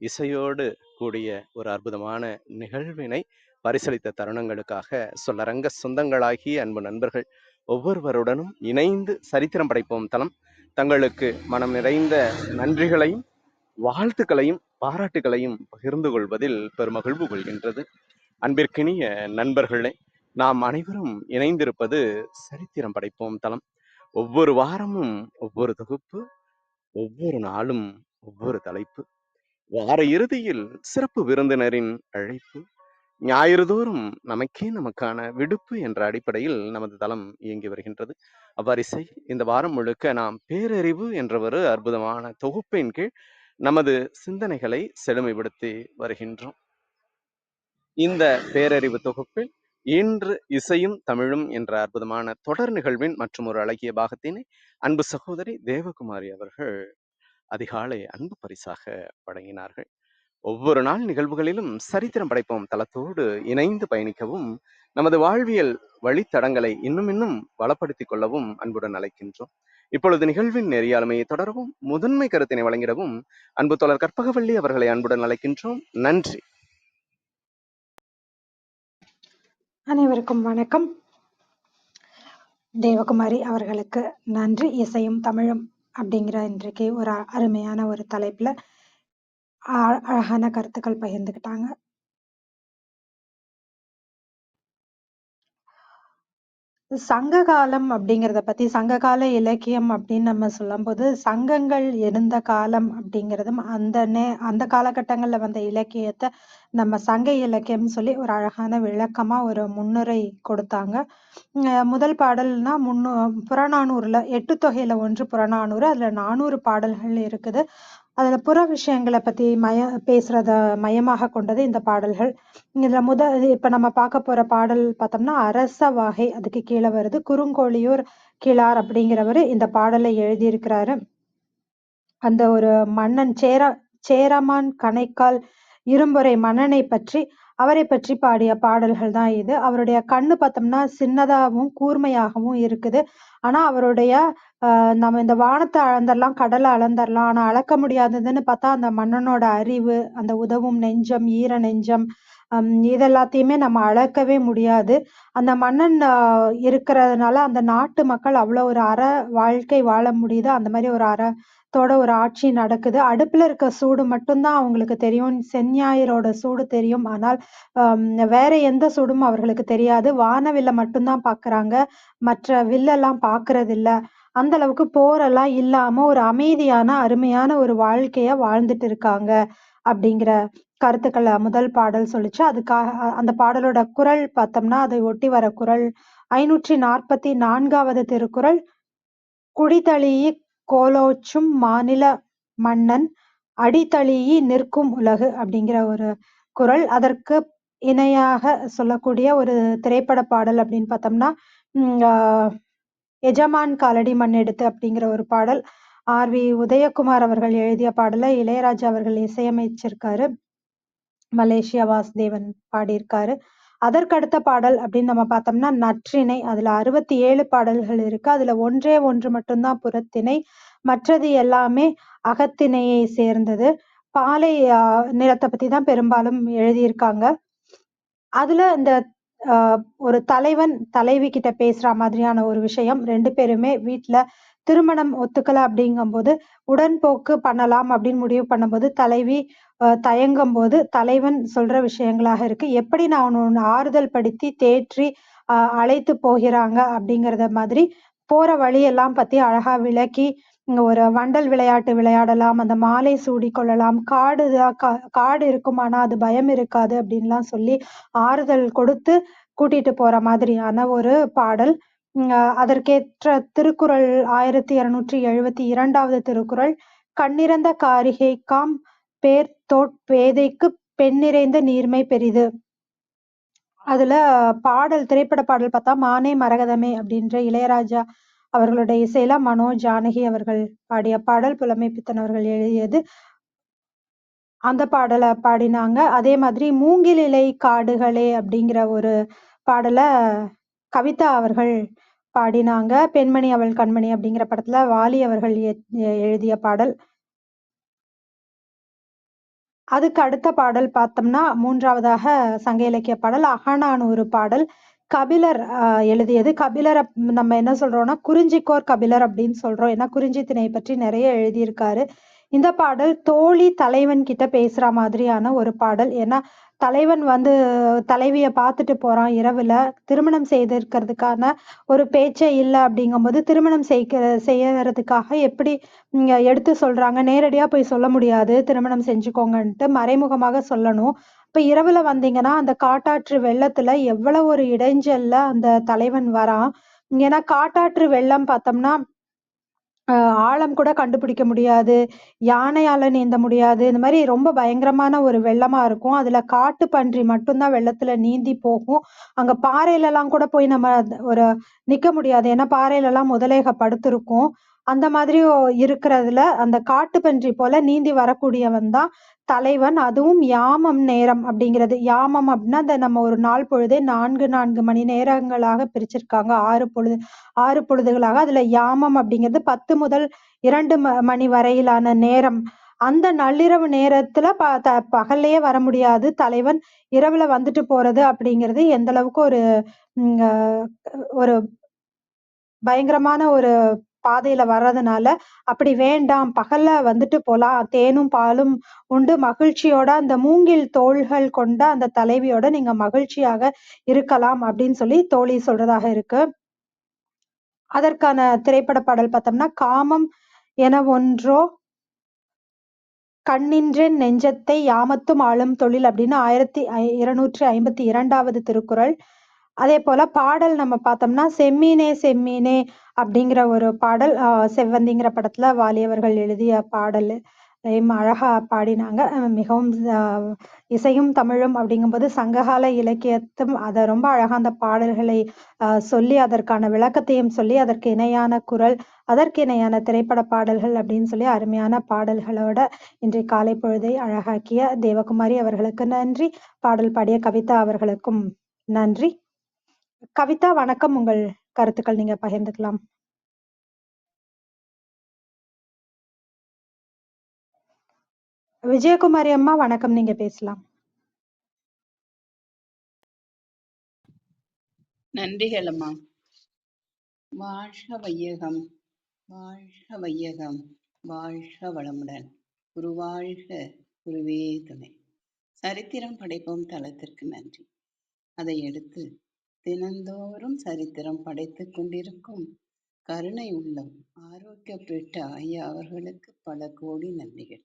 இசையோடு கூடிய ஒரு அற்புதமான நிகழ்வினை பரிசளித்த தருணங்களுக்காக சொல்லரங்க சொந்தங்களாகிய அன்பு நண்பர்கள் ஒவ்வொருவருடனும் இணைந்து சரித்திரம் படைப்போம் தளம் தங்களுக்கு மனம் நிறைந்த நன்றிகளையும் வாழ்த்துக்களையும் பாராட்டுகளையும் பகிர்ந்து கொள்வதில் பெருமகிழ்வு கொள்கின்றது. அன்பிற்கினிய நண்பர்களே, நாம் அனைவரும் இணைந்திருப்பது சரித்திரம் படைப்போம் தளம். ஒவ்வொரு வாரமும் ஒவ்வொரு தொகுப்பு, ஒவ்வொரு நாளும் ஒவ்வொரு தலைப்பு, வார இறுதியில் சிறப்பு விருந்தினரின் அழைப்பு, ஞாயிறுதோறும் நமக்கான விடுப்பு என்ற அடிப்படையில் நமது தளம் இயங்கி வருகின்றது. அவ்வரிசை இந்த வாரம் முழுக்க நாம் பேரறிவு என்ற ஒரு அற்புதமான தொகுப்பின் கீழ் நமது சிந்தனைகளை செழுமைப்படுத்தி வருகின்றோம். இந்த பேரறிவு தொகுப்பில் இன்று இசையும் தமிழும் என்ற அற்புதமான தொடர் நிகழ்வின் மற்றும் ஒரு அழகிய பாகத்தினை அன்பு சகோதரி தேவகுமாரி அவர்கள் அதிகாலை அன்பு பரிசாக வழங்கினார்கள். ஒவ்வொரு நாள் நிகழ்வுகளிலும் சரித்திரம் படைப்போம் தளத்தோடு இணைந்து பயணிக்கவும், நமது வாழ்வியல் வழித்தடங்களை இன்னும் வளப்படுத்திக் கொள்ளவும் அன்புடன் அழைக்கின்றோம். இப்பொழுது நிகழ்வின் நெறியாளுமையை தொடரவும், முதன்மை கருத்தினை வழங்கிடவும் அன்பு தோழர் கற்பகவள்ளி அவர்களை அன்புடன் அழைக்கின்றோம். நன்றி. அனைவருக்கும் வணக்கம். தேவகுமாரி அவர்களுக்கு நன்றி. இசையும் தமிழும் அப்படிங்கிற இன்றைக்கு ஒரு அருமையான ஒரு தலைப்புல அழகான கருத்துக்கள் பகிர்ந்துக்கிட்டாங்க. சங்க காலம் அப்படிங்கிறத பத்தி சங்ககால இலக்கியம் அப்படின்னு நம்ம சொல்லும்போது, சங்கங்கள் இருந்த காலம் அப்படிங்கிறதும் அந்த காலகட்டங்கள்ல வந்த இலக்கியத்த நம்ம சங்க இலக்கியம்னு சொல்லி ஒரு அழகான விளக்கமா ஒரு முன்னுரை கொடுத்தாங்க. முதல் பாடல்னா புறநானூறுல 8 தொகையில 1 புறநானூறு. அதுல 400 பாடல்கள் இருக்குது. அதுல புற விஷயங்களை பத்தி பேசுறத மையமாக கொண்டது இந்த பாடல்கள். இதுல இப்ப நம்ம பார்க்க போற பாடல் பார்த்தோம்னா அரச வாகை, அதுக்கு கீழே வருது. குறுங்கோழியூர் கிழார் அப்படிங்கிறவரு இந்த பாடலை எழுதியிருக்கிறாரு. அந்த ஒரு மன்னன் சேரமான் கணைக்கால் இரும்பொறை மன்னனை பற்றி அவரை பற்றி பாடிய பாடல்கள் தான் இது. அவருடைய கண்ணு பார்த்தோம்னா சின்னதாகவும் கூர்மையாகவும் இருக்குது. ஆனா அவருடைய நம்ம இந்த வானத்தை அளந்தரலாம், கடலை அளந்தரலாம். ஆனா அளக்க முடியாததுன்னு பார்த்தா அந்த மன்னனோட அறிவு, அந்த உதவும் நெஞ்சம், ஈர நெஞ்சம், இதெல்லாத்தையுமே நம்ம அளக்கவே முடியாது. அந்த மன்னன் இருக்கிறதுனால அந்த நாட்டு மக்கள் அவ்வளவு ஒரு வாழ்க்கை வாழ முடியுது. அந்த மாதிரி ஒரு அறத்தோட ஒரு ஆட்சி நடக்குது. அடுப்புல இருக்க சூடு மட்டும்தான் அவங்களுக்கு தெரியும். செஞ்ஞாயிரோட சூடு தெரியும். ஆனால் வேற எந்த சூடும் அவர்களுக்கு தெரியாது. வானவில்ல மட்டும்தான் பாக்குறாங்க. மற்ற வில்லெல்லாம் பாக்குறது இல்ல. அந்த அளவுக்கு போரெல்லாம் இல்லாம ஒரு அமைதியான அருமையான ஒரு வாழ்க்கைய வாழ்ந்துட்டு இருக்காங்க அப்படிங்கிற கருத்துக்களை முதல் பாடல் சொல்லிச்சு. அதுக்காக அந்த பாடலோட குறள் பார்த்தோம்னா அதை ஒட்டி வர குறள் 544வது திருக்குறள். குடிதழீஇ கோலோச்சும் மாநில மன்னன் அடிதழீஇ நிற்கும் உலகு அப்படிங்கிற ஒரு குறள். அதற்கு இணையாக சொல்லக்கூடிய ஒரு திரைப்பட பாடல் அப்படின்னு பார்த்தோம்னா எஜமான் காலடி மண் எடுத்து அப்படிங்கிற ஒரு பாடல். ஆர்.வி. உதயகுமார் அவர்கள் எழுதிய பாடலை இளையராஜா அவர்கள் இசையமைச்சிருக்காரு. மலேசியா வாசுதேவன் பாடியிருக்காரு. அதற்கடுத்த பாடல் அப்படின்னு நம்ம பார்த்தோம்னா நற்றிணை. அதுல 67 பாடல்கள் இருக்கு. அதுல ஒன்றே ஒன்று மட்டும்தான் புறத்திணை. மற்றது எல்லாமே அகத்திணையை சேர்ந்தது. பாலை நிலத்தை பத்தி தான் பெரும்பாலும் எழுதியிருக்காங்க. அதுல இந்த ஒரு தலைவன் தலைவி கிட்ட பேசுற மாதிரியான ஒரு விஷயம். 2 பேருமே வீட்டுல திருமணம் ஒத்துக்கல அப்படிங்கும்போது உடன்போக்கு பண்ணலாம் அப்படின்னு முடிவு பண்ணும்போது தலைவி தயங்கும் போது தலைவன் சொல்ற விஷயங்களாக இருக்கு. எப்படி நான் உன்னை ஆறுதல் படுத்தி தேற்றி அழைத்து போகிறாங்க அப்படிங்கறத மாதிரி போற வழியெல்லாம் பத்தி அழகா விளக்கி ஒரு வண்டல் விளையாட்டு விளையாடலாம், அந்த மாலை சூடி கொள்ளலாம், காடு இருக்கும் ஆனா அது பயம் இருக்காது அப்படின்லாம் சொல்லி ஆறுதல் கொடுத்து கூட்டிட்டு போற மாதிரியான ஒரு பாடல். அதற்கேற்ற திருக்குறள் 1272வது திருக்குறள். கண்ணிறந்த காரிகைக்காம் பேதைக்கு பெண் நிறைந்த நீர்மை பெரிது. அதுல பாடல் திரைப்பட பாடல் பார்த்தா மானே மரகதமே அப்படின்ற இளையராஜா அவர்களுடைய இசையில மனோ ஜானகி அவர்கள் பாடிய பாடல். புலமை பித்தன் அவர்கள் எழுதியது. அந்த பாடலை பாடினாங்க. அதே மாதிரி மூங்கிலிலை காடுகளே அப்படிங்கிற ஒரு பாடலை கவிதா அவர்கள் பாடினாங்க. பெண்மணி அவள் கண்மணி அப்படிங்கிற படத்துல வாலி அவர்கள் எழுதிய பாடல். அதுக்கு அடுத்த பாடல் பார்த்தோம்னா 3வதாக சங்க இலக்கிய பாடல் அகநானூறு பாடல். கபிலர் எழுதியது. கபிலரை நம்ம என்ன சொல்றோம்னா குறிஞ்சிக்கோர் கபிலர் அப்படின்னு சொல்றோம். ஏன்னா குறிஞ்சி திணை பற்றி நிறைய எழுதியிருக்காரு. இந்த பாடல் தோழி தலைவன் கிட்ட பேசுற மாதிரியான ஒரு பாடல். ஏன்னா தலைவன் தலைவிய பார்த்துட்டு போறான் இரவுல. திருமணம் செய்திருக்கிறதுக்கான ஒரு பேச்சே இல்லை அப்படிங்கும்போது திருமணம் செய்யறதுக்காக எப்படி எடுத்து சொல்றாங்க. நேரடியா போய் சொல்ல முடியாது திருமணம் செஞ்சுக்கோங்கன்ட்டு, மறைமுகமாக சொல்லணும். இப்ப இரவுல வந்தீங்கன்னா அந்த காட்டாற்று வெள்ளத்துல எவ்வளவு ஒரு இடைஞ்சல்ல அந்த தலைவன் வரான். ஏன்னா காட்டாற்று வெள்ளம் பார்த்தோம்னா ஆழம் கூட கண்டுபிடிக்க முடியாது. யானையால நீந்த முடியாது. இந்த மாதிரி ரொம்ப பயங்கரமான ஒரு வெள்ளமா இருக்கும். அதுல காட்டு பன்றி மட்டும்தான் வெள்ளத்துல நீந்தி போகும். அங்க பாறையில எல்லாம் கூட போய் நம்ம ஒரு நிக்க முடியாது. ஏன்னா பாறையில எல்லாம் முதலைக படுத்திருக்கும். அந்த மாதிரி இருக்கிறதுல அந்த காட்டு பன்றி போல நீந்தி வரக்கூடியவன் தான் தலைவன். அதுவும் யாமம் நேரம் அப்படிங்கிறது. யாமம் அப்படின்னா அந்த நம்ம ஒரு நாள் பொழுதே 4 மணி நேரங்களாக பிரிச்சிருக்காங்க. 6 பொழுதுகளாக. அதுல யாமம் அப்படிங்கிறது 10 முதல் 2 மணி வரையிலான நேரம். அந்த நள்ளிரவு நேரத்துல பகல்லையே வர முடியாது தலைவன். இரவுல வந்துட்டு போறது அப்படிங்கிறது எந்த அளவுக்கு ஒரு பயங்கரமான ஒரு பாதையில வர்றதுனால அப்படி வேண்டாம், பகல்ல வந்துட்டு போலாம். தேனும் பாலும் உண்டு மகிழ்ச்சியோட அந்த மூங்கில் தோள்கள் கொண்ட அந்த தலைவியோட நீங்க மகிழ்ச்சியாக இருக்கலாம் அப்படின்னு சொல்லி தோழி சொல்றதாக இருக்கு. அதற்கான திரைப்பட பாடல் பார்த்தோம்னா, காமம் என ஒன்றோ கண்ணின்றேன் நெஞ்சத்தை யாமத்தும் ஆளும் தொழில் அப்படின்னு 1252வது திருக்குறள். அதே போல பாடல் நம்ம பார்த்தோம்னா, செம்மீனே செம்மீனே அப்படிங்கிற ஒரு பாடல் செவ்வந்திங்கிற படத்துல வாலி அவர்கள் எழுதிய பாடல். அழகா பாடினாங்க. மிகவும் இசையும் தமிழும் அப்படிங்கும்போது சங்ககால இலக்கியத்தும் அத ரொம்ப அழகா அந்த பாடல்களை சொல்லி அதற்கான விளக்கத்தையும் சொல்லி அதற்கு இணையான குரல், அதற்கு இணையான திரைப்பட பாடல்கள் அப்படின்னு சொல்லி அருமையான பாடல்களோட இன்றைய காலை பொழுதை அழகாக்கிய தேவகுமாரி அவர்களுக்கு நன்றி. பாடல் பாடிய கவிதா அவர்களுக்கும் நன்றி. கவிதா வணக்கம். உங்கள் கருத்துக்கள் நீங்க பகிர்ந்துக்கலாம். விஜயகுமாரி அம்மா வணக்கம். நீங்க பேசலாம். நன்றிகள் அம்மா. வாழ்க வையகம், வாழ்க வையகம், வாழ்க வளமுடன். குருவாழ்க, குருவே துணை. சரித்திரம் படைப்போம் தளத்திற்கு நன்றி. அதை எடுத்து தினந்தோறும் சரித்திரம் படைத்துக் கொண்டிருக்கும் கருணை உள்ளம் ஆரோக்கியப்பேட்ட ஐயா அவர்களுக்கு பல கோடி நன்றிகள்.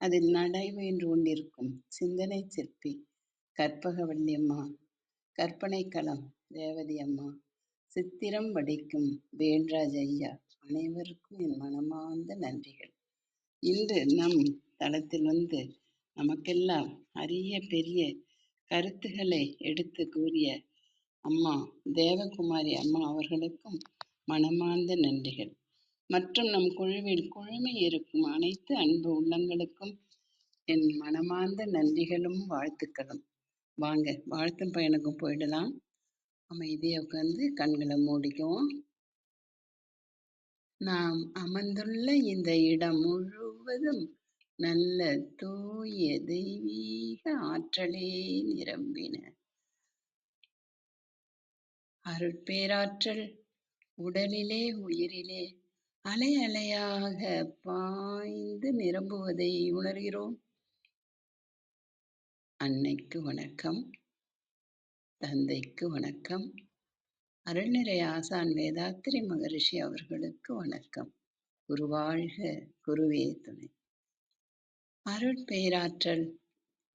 அதில் நடைபெற்று கொண்டிருக்கும் சிந்தனை சிற்பி கற்பகவல்லி அம்மா, கற்பனை களம் ரேவதி அம்மா, சித்திரம் வடிக்கும் வேல்ராஜ் ஐயா அனைவருக்கும் என் மனமார்ந்த நன்றிகள். இன்று நம் தளத்தில் வந்து நமக்கெல்லாம் அரிய பெரிய கருத்துக்களை எடுத்து கூறிய அம்மா தேவகுமாரி அம்மா அவர்களுக்கும் மனமார்ந்த நன்றிகள். மற்றும் நம் குழுவில் குழுமி இருக்கும் அனைத்து அன்பு உள்ளங்களுக்கும் என் மனமார்ந்த நன்றிகளும் வாழ்த்துக்களும். வாங்க வாழ்த்தும் பயனுக்கும் போயிடலாம். அமைதியாக உட்காந்து கண்களை மூடிக்குவோம். நாம் அமர்ந்துள்ள இந்த இடம் முழுவதும் நல்ல தூய தெய்வீக ஆற்றலே நிரம்பின. அருட்பேராற்றல் உடலிலே உயிரிலே அலை அலையாக பாய்ந்து நிரம்புவதை உணர்கிறோம். அன்னைக்கு வணக்கம், தந்தைக்கு வணக்கம், அருள்நிறை ஆசான் வேதாத்திரி மகரிஷி அவர்களுக்கு வணக்கம். குருவாழ்க, குருவே துணை. அருட்பேராற்றல்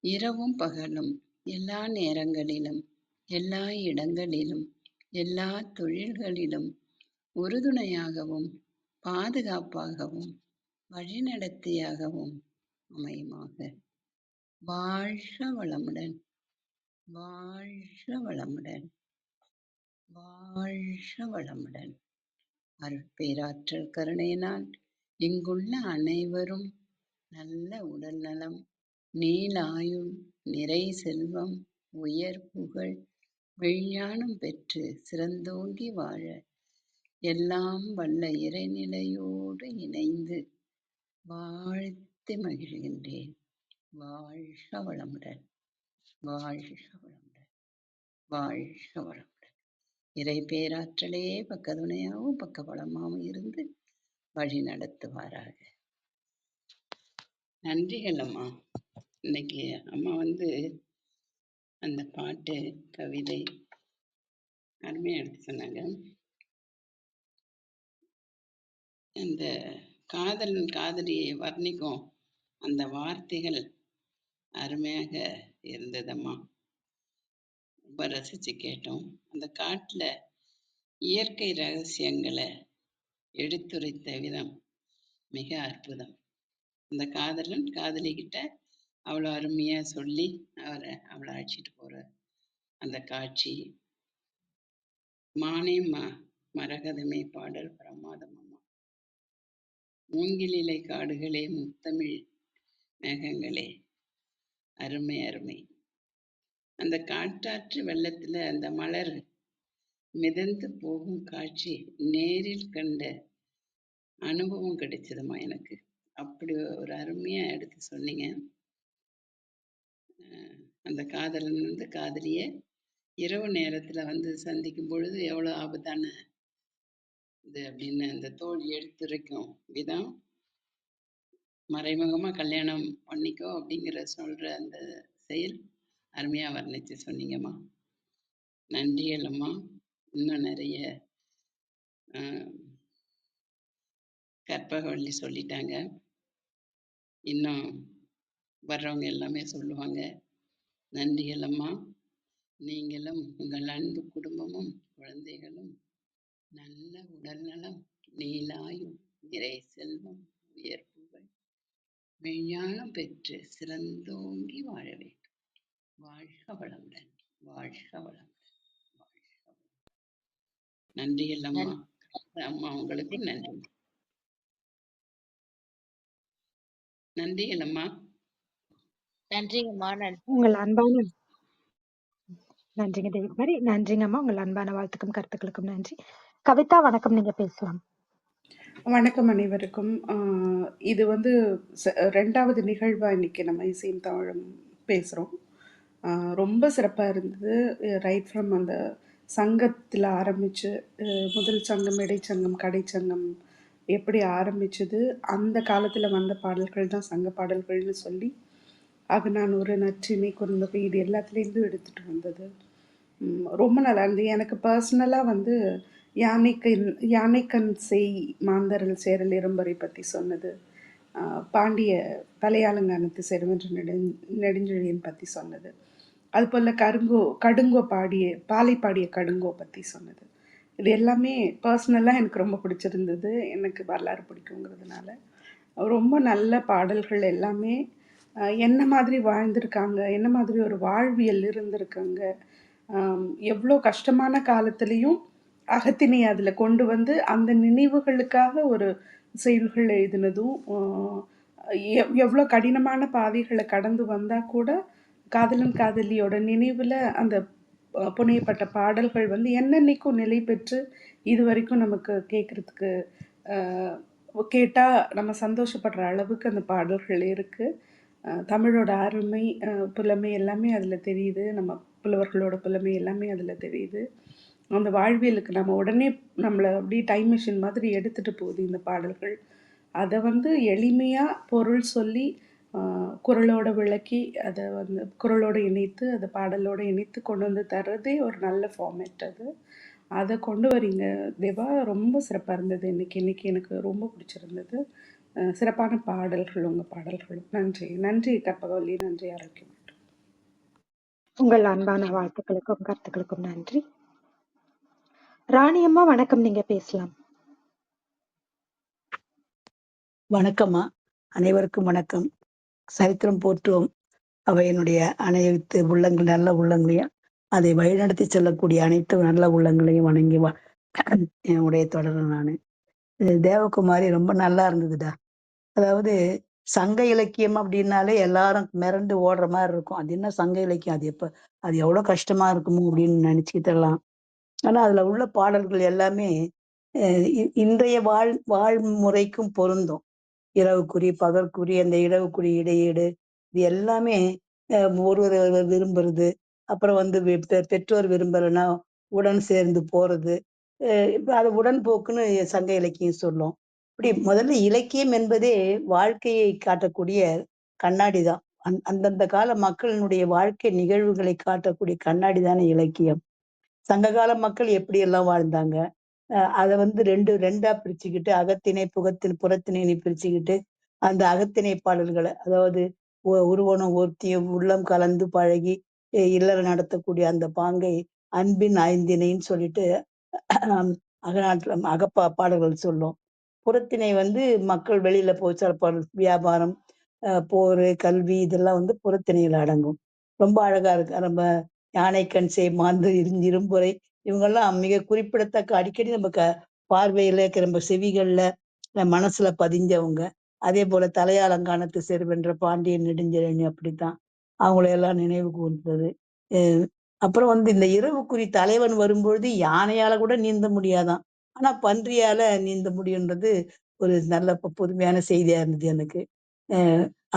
இரவும் பகலும் எல்லா நேரங்களிலும் எல்லா இடங்களிலும் எல்லா தொழில்களிலும் உறுதுணையாகவும் பாதுகாப்பாகவும் வழிநடத்தியாகவும் அமையுமாக. வாழ்க வளமுடன், வாழ்க வளமுடன், வாழ்க வளமுடன். அருட்பேராற்றல் கருணையினால் இங்குள்ள அனைவரும் நல்ல உடல் நலம், நீளாயுள், நிறை செல்வம், உயர் புகழ், மெய்ஞானம் பெற்று சிறந்தோங்கி வாழ எல்லாம் வல்ல இறைநிலையோடு இணைந்து வாழ்த்தி மகிழ்கின்றேன். வாழ்க வளமுடன், வாழ்க வளமுடன், வாழ்க வளமுடன். இறை பேராற்றலே பக்கதுணையாகவும் பக்க பலமாகவும் இருந்து வழி நடத்துவாராக. நன்றிகள் அம்மா. இன்னைக்கு அம்மா வந்து அந்த பாட்டு கவிதை அருமையா எடுத்து சொன்னாங்க. அந்த காதலன் காதலியை வர்ணிக்கும் அந்த வார்த்தைகள் அருமையாக இருந்ததம்மா. ரொம்ப ரசிச்சு கேட்டோம். அந்த காட்டுல இயற்கை ரகசியங்களை எடுத்துரைத்த விதம் மிக அற்புதம். அந்த காதலன் காதலிக்கிட்ட அவ்வளோ அருமையா சொல்லி அவளை அழைச்சிட்டு போற அந்த காட்சி. மானே மரகதமே பாடல் பிரமாதம் அம்மா. மூங்கிலிலை காடுகளே, முத்தமிழ் மேகங்களே, அருமை அருமை. அந்த காட்டாற்று வெள்ளத்துல அந்த மலர் மிதந்து போகும் காட்சி நேரில் கண்ட அனுபவம் கிடைச்சதுமா எனக்கு. அப்படி ஒரு அருமையா எடுத்து சொன்னீங்க. அந்த காதலன் வந்து காதலிய இரவு நேரத்துல வந்து சந்திக்கும் பொழுது எவ்வளவு ஆபத்தான இது அப்படின்னு அந்த தோல் எடுத்துரைக்கும் விதம், மறைமுகமா கல்யாணம் பண்ணிக்கோ அப்படிங்கிற சொல்ற அந்த செயல் அருமையா வர்ணிச்சு சொன்னீங்கம்மா. நன்றிகள் அம்மா. இன்னும் நிறைய கற்பகவள்ளி சொல்லிட்டாங்க. இன்னும் வர்றவங்க எல்லாமே சொல்லுவாங்க. நன்றிகள் அம்மா. நீங்களும் உங்கள் அன்பு குடும்பமும் குழந்தைகளும் நல்ல உடல்நலம், நீலாயுள், நிறை செல்வம், உயர் புகழ், மெய்ஞானம் பெற்று சிறந்தோங்கி வாழ வேண்டும். வாழ்க வளமுடன், வாழ்க வளமுடன், வாழ்க வளமுடன். நன்றிகள் அம்மா. அம்மா உங்களுக்கும் நன்றி. நன்றிகள் அம்மா. நன்றிங்கம்மா. உங்கள் அன்பான நன்றிங்க தேவிகுமாரி. நன்றிங்கம்மா. உங்கள் அன்பான வாழ்த்துக்கும் கருத்துக்களுக்கும் நன்றி. கவிதா வணக்கம், நீங்க பேசலாம். வணக்கம் அனைவருக்கும். இது வந்து 2வது நிகழ்வா இன்னைக்கு நம்ம இசையும் தமிழும் பேசுகிறோம். ரொம்ப சிறப்பாக இருந்தது. ரைட் ஃப்ரம் அந்த சங்கத்தில் ஆரம்பித்து முதல் சங்கம், இடைச்சங்கம், கடைச்சங்கம் எப்படி ஆரம்பிச்சது, அந்த காலத்தில் வந்த பாடல்கள் தான் சங்க பாடல்கள்னு சொல்லி அகநானூறு, நற்றிணை, குறுந்தொகை இது எல்லாத்துலேருந்தும் எடுத்துகிட்டு வந்தது. ரொம்ப நல்லா இருந்தது. எனக்கு பர்சனலாக வந்து யானைக்கண் செய் மாந்தரல் சேரல் இரும்பரை பற்றி சொன்னது, பாண்டிய தலையாலங்கானத்து செருவென்ற நெடுஞ்செழியன் பற்றி சொன்னது, அதுபோல் கடுங்கோ பாலை பாடிய கடுங்கோ பற்றி சொன்னது. இது எல்லாமே பர்சனலாக எனக்கு ரொம்ப பிடிச்சிருந்தது. எனக்கு வரலாறு பிடிக்குங்கிறதுனால ரொம்ப நல்ல பாடல்கள் எல்லாமே. என்ன மாதிரி வாழ்ந்திருக்காங்க, என்ன மாதிரி ஒரு வாழ்வியல் இருந்திருக்காங்க, எவ்வளோ கஷ்டமான காலத்துலேயும் அகத்தினை அதில் கொண்டு வந்து அந்த நினைவுகளுக்காக ஒரு செயல்கள் எழுதினதும், எவ்வளோ கடினமான பாதைகளை கடந்து வந்தால் கூட காதலன் காதலியோட நினைவில் அந்த புனையப்பட்ட பாடல்கள் வந்து என்னென்னைக்கும் நிலை பெற்று இது வரைக்கும் நமக்கு கேட்குறதுக்கு கேட்டால் நம்ம சந்தோஷப்படுற அளவுக்கு அந்த பாடல்கள் இருக்குது. தமிழோட அருமை, புலமை எல்லாமே அதில் தெரியுது. நம்ம புலவர்களோட புலமை எல்லாமே அதில் தெரியுது. அந்த வாழ்வியலுக்கு நம்ம உடனே நம்மளை அப்படியே டைம் மிஷின் மாதிரி எடுத்துகிட்டு போகுது இந்த பாடல்கள். அதை வந்து எளிமையாக பொருள் சொல்லி குரலோட விளக்கி அதை வந்து குரலோடு இணைத்து அதை பாடலோடு இணைத்து கொண்டு வந்து தர்றதே ஒரு நல்ல ஃபார்மேட் அது. அதை கொண்டு வரீங்க தேவா. ரொம்ப சிறப்பாக இருந்தது இன்னைக்கு எனக்கு ரொம்ப பிடிச்சிருந்தது. சிறப்பான பாடல்கள் உங்கள் பாடல்களும். நன்றி நன்றி கற்பகவல்லி, நன்றி ஆரோக்கியம். உங்கள் அன்பான வாழ்த்துக்களுக்கும் கருத்துக்களுக்கும் நன்றி. ராணியம்மா வணக்கம், நீங்க பேசலாம். வணக்கம்மா. அனைவருக்கும் வணக்கம். சரித்திரம் போற்றுவோம் அவையினுடைய அனைத்து உள்ளங்கள், நல்ல உள்ளங்களையும் அதை வழிநடத்தி செல்லக்கூடிய அனைத்து நல்ல உள்ளங்களையும் வணங்கி என்னுடைய தொடர நான் தேவகுமாரி ரொம்ப நல்லா இருந்ததுடா. அதாவது சங்க இலக்கியம் அப்படின்னாலே எல்லாரும் மிரண்டு ஓடுற மாதிரி இருக்கும். அது என்ன சங்க இலக்கியம், அது எவ்வளவு கஷ்டமா இருக்குமோ அப்படின்னு நினைச்சுக்கிட்டலாம். ஆனா அதுல உள்ள பாடல்கள் எல்லாமே இன்றைய வாழ்முறைக்கும் பொருந்தும். இரவுக்குறி, பகற்குறி, அந்த இடவுக்குறி, இடையீடு, இது எல்லாமே ஒருவர் விரும்புறது, அப்புறம் வந்து பெற்றோர் விரும்பலைன்னா உடன் சேர்ந்து போறது, அது உடன்போக்குன்னு சங்க இலக்கியம் சொல்லும். இப்படி முதல்ல இலக்கியம் என்பதே வாழ்க்கையை காட்டக்கூடிய கண்ணாடி தான். அந்தந்த கால மக்களினுடைய வாழ்க்கை நிகழ்வுகளை காட்டக்கூடிய கண்ணாடி தானே இலக்கியம். சங்ககால மக்கள் எப்படி எல்லாம் வாழ்ந்தாங்க, அதை வந்து ரெண்டா பிரிச்சுக்கிட்டு அகத்திணை புறத்திணை பிரிச்சுக்கிட்டு அந்த அகத்திணை பாடல்களை, அதாவது ஒருவனும் ஒருத்தியும் உள்ளம் கலந்து பழகி இல்லற நடத்தக்கூடிய அந்த பாங்கை அன்பின் ஐந்திணைன்னு சொல்லிட்டு அகநாட்டுல பாடல்கள் சொல்லும். புறத்திணை வந்து மக்கள் வெளியில போய் வியாபாரம், போர், கல்வி இதெல்லாம் வந்து புறத்திணையில அடங்கும். ரொம்ப அழகா இருக்கு. நம்ம யானைக்கண் செய் மாந்து இரும்புரை இவங்கெல்லாம் மிக குறிப்பிடத்தக்க, அடிக்கடி நம்ம பார்வையில நம்ம செவிகள்ல மனசுல பதிஞ்சவங்க. அதே போல தலையாலங்கானத்து செருவென்ற பாண்டியன் நெடுஞ்செழியன் அப்படித்தான் அவங்களையெல்லாம் நினைவு கூர்ந்தது. அப்புறம் வந்து இந்த இரவுக்குறி தலைவன் வரும்பொழுது யானையால கூட நீந்த முடியாதான், ஆனா பன்றியால நீந்த முடியுன்றது ஒரு நல்ல புதுமையான செய்தியா இருந்தது எனக்கு.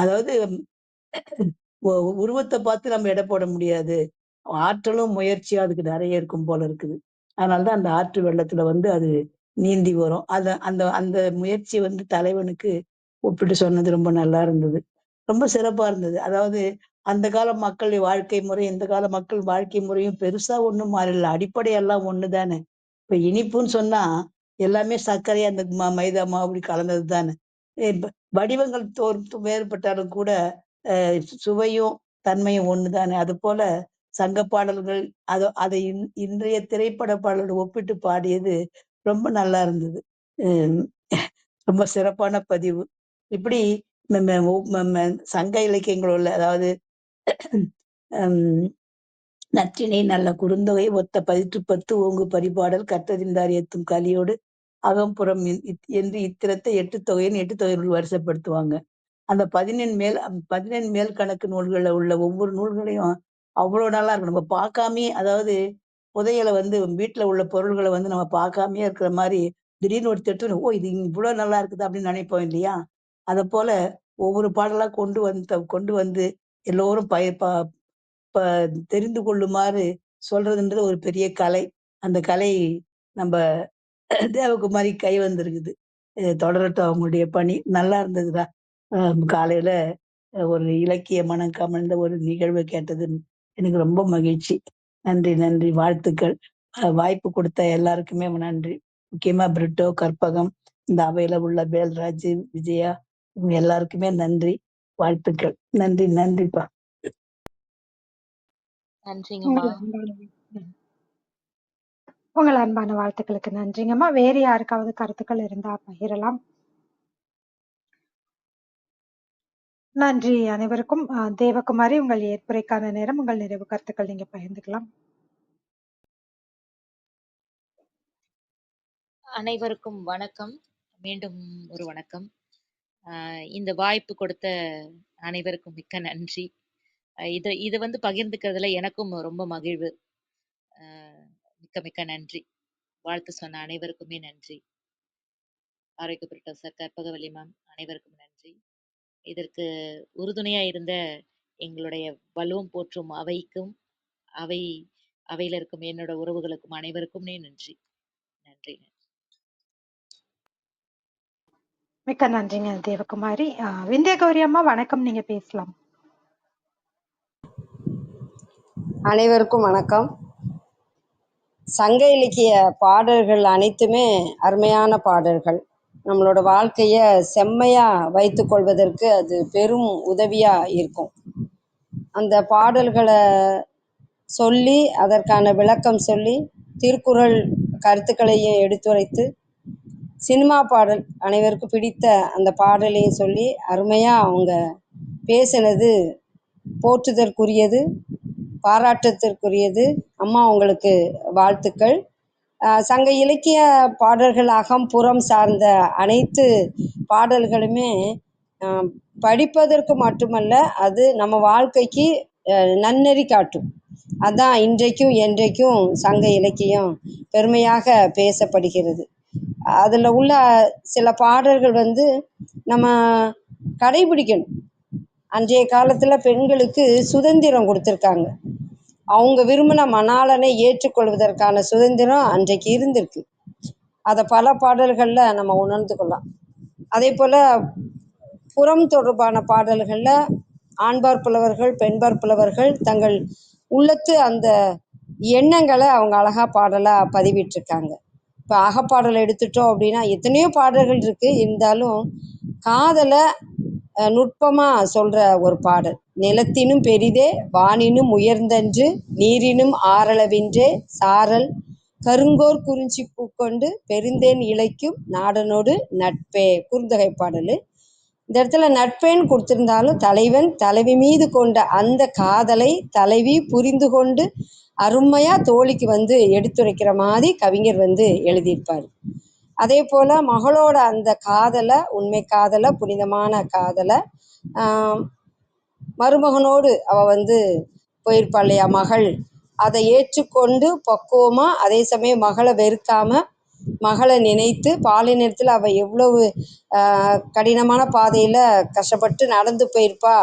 அதாவது உருவத்தை பார்த்து நம்ம எடை போட முடியாது, ஆற்றலும் முயற்சியும் அதுக்கு நிறைய இருக்கும் போல இருக்குது. அதனாலதான் அந்த ஆற்று வெள்ளத்துல வந்து அது நீந்தி வரும். அந்த அந்த முயற்சி வந்து தலைவனுக்கு ஒப்பிட்டு சொன்னது ரொம்ப நல்லா இருந்தது. ரொம்ப சிறப்பா இருந்தது. அதாவது அந்த கால மக்கள் வாழ்க்கை முறை, இந்த கால மக்கள் வாழ்க்கை முறையும் பெருசா ஒண்ணும் மாறல. அடிப்படையெல்லாம் ஒண்ணுதானே. இப்ப இனிப்புன்னு சொன்னா எல்லாமே சர்க்கரை அந்த மைதா மாவு அப்படி கலந்தது தானே. வடிவங்கள் வேறுபட்டாலும் கூட சுவையும் தன்மையும் ஒன்று தானே. அது போல சங்க பாடல்கள் அதை இன்றைய திரைப்பட பாடலோடு ஒப்பிட்டு பாடியது ரொம்ப நல்லா இருந்தது. ரொம்ப சிறப்பான பதிவு. இப்படி சங்க இலக்கியங்கள் உள்ள, அதாவது நற்றினை நல்ல குறுந்தொகை ஒத்த 10 ஓங்கு பரிபாடல் கற்றறிந்தார் ஏத்தும் கலியோடு அகம்புறம் என்று இத்திரத்தை 8 தொகையின் 8 தொகைகள் வரிசைப்படுத்துவாங்க. அந்த 17 மேல் கணக்கு நூல்கள்ல உள்ள ஒவ்வொரு நூல்களையும் அவ்வளவு நல்லா இருக்கும். நம்ம பார்க்காமே, அதாவது புதையலை வீட்டுல உள்ள பொருள்களை நம்ம பார்க்காமே இருக்கிற மாதிரி திடீர்னு ஒரு திட்டு, ஓ இது இவ்வளவு நல்லா இருக்குது அப்படின்னு நினைப்போம் இல்லையா? அதை போல ஒவ்வொரு பாடலா கொண்டு வந்து எல்லோரும் தெரிந்து கொள்ளுமாறு சொல்றதுன்றது ஒரு பெரிய கலை. அந்த கலை நம்ம தேவகுமாரி கை வந்திருக்குது. தொடரட்டும் அவங்களுடைய பணி. நல்லா இருந்ததுடா. காலையில ஒரு இலக்கிய மனம் கமழ்ந்த ஒரு நிகழ்வை கேட்டது எனக்கு ரொம்ப மகிழ்ச்சி. நன்றி நன்றி, வாழ்த்துக்கள். வாய்ப்பு கொடுத்த எல்லாருக்குமே நன்றி. முக்கியமா பிரிட்டோ, கற்பகம், இந்த அவையில உள்ள வேல்ராஜ், விஜயா, இவங்க எல்லாருக்குமே நன்றி, வாழ்த்துக்கள். நன்றி நன்றிப்பா. நன்றிங்கம்மா. உங்கள் அன்பான வாழ்த்துக்களுக்கு நன்றிங்கம்மா. வேறு யாருக்காவது கருத்துக்கள் இருந்தா பகிரலாம். நன்றி அனைவருக்கும். தேவகுமாரி, உங்கள் ஏற்புரைக்கான நேரம். உங்கள் நிறைவு கருத்துக்கள் நீங்க பகிர்ந்துக்கலாம். அனைவருக்கும் வணக்கம். மீண்டும் ஒரு வணக்கம். இந்த வாய்ப்பு கொடுத்த அனைவருக்கும் மிக்க நன்றி. இது பகிர்ந்துக்கிறதுல எனக்கும் ரொம்ப மகிழ்வு. மிக்க மிக்க நன்றி. வாழ்த்து சொன்ன அனைவருக்குமே நன்றி. ஆரோக்கிய புரொஃபசர் கற்பகவல்லி மேம் அனைவருக்கும் நன்றி. இதற்கு உறுதுணையா இருந்த எங்களுடைய வலுவும் போற்றும் அவைக்கும், அவையில இருக்கும் என்னோட உறவுகளுக்கும் அனைவருக்குமே நன்றி. நன்றி. மிக்க நன்றிங்க தேவகுமாரி. விந்தியா கௌரி அம்மா வணக்கம், நீங்க பேசலாம். அனைவருக்கும் வணக்கம். சங்க இலக்கிய பாடல்கள் அனைத்துமே அருமையான பாடல்கள். நம்மளோட வாழ்க்கையை செம்மையாக வைத்து கொள்வதற்கு அது பெரும் உதவியாக இருக்கும். அந்த பாடல்களை சொல்லி அதற்கான விளக்கம் சொல்லி திருக்குறள் கருத்துக்களையும் எடுத்துரைத்து சினிமா பாடல் அனைவருக்கும் பிடித்த அந்த பாடலையும் சொல்லி அருமையாக அவங்க பேசினது போற்றுதற்குரியது, பாராட்டத்திற்குரியது. அம்மா உங்களுக்கு வாழ்த்துக்கள். சங்க இலக்கிய பாடல்கள் அகம் புறம் சார்ந்த அனைத்து பாடல்களுமே படிப்பதற்கு மட்டுமல்ல, அது நம்ம வாழ்க்கைக்கு நன்னெறி காட்டும். அதான் இன்றைக்கும் என்றைக்கும் சங்க இலக்கியம் பெருமையாக பேசப்படுகிறது. அதில் உள்ள சில பாடல்கள் நம்ம கடைபிடிக்கணும். அன்றைய காலத்தில் பெண்களுக்கு சுதந்திரம் கொடுத்துருக்காங்க. அவங்க விரும்பின மணாளனை ஏற்றுக்கொள்வதற்கான சுதந்திரம் அன்றைக்கு இருந்திருக்கு. அதை பல பாடல்களில் நம்ம உணர்ந்து கொள்ளலாம். அதே போல் புறம் தொடர்பான பாடல்களில் ஆண்பார் புலவர்கள், பெண்பார் புலவர்கள் தங்கள் உள்ளத்து அந்த எண்ணங்களை அவங்க அழகாக பாடலாக பதிவிட்டிருக்காங்க. இப்போ அகப்பாடலை எடுத்துட்டோம் அப்படின்னா எத்தனையோ பாடல்கள் இருக்குது. இருந்தாலும் காதலை நுட்பமாக சொல்கிற ஒரு பாடல். நிலத்தினும் பெரிதே வானினும் உயர்ந்தன்று நீரினும் ஆறளவின்றே சாரல் கருங்கோர் குறிஞ்சி பூக்கொண்டு பெருந்தேன் இழைக்கும் நாடனோடு நட்பே. குறுந்தொகை பாடல். இந்த இடத்துல நட்பேன்னு கொடுத்துருந்தாலும் தலைவன் தலைவி மீது கொண்ட அந்த காதலை தலைவி புரிந்து கொண்டு அருமையாக தோழிக்கு எடுத்துரைக்கிற மாதிரி கவிஞர் எழுதியிருப்பார். அதே போல் மகளோட அந்த காதலை, உண்மை காதலை, புனிதமான காதலை மருமகனோடு அவள் போயிருப்பாள் இல்லையா மகள், அதை ஏற்றுக்கொண்டு பக்குவமாக, அதே சமயம் மகளை வெறுக்காமல் மகளை நினைத்து பாலினத்தில் அவள் எவ்வளவு கடினமான பாதையில் கஷ்டப்பட்டு நடந்து போயிருப்பா,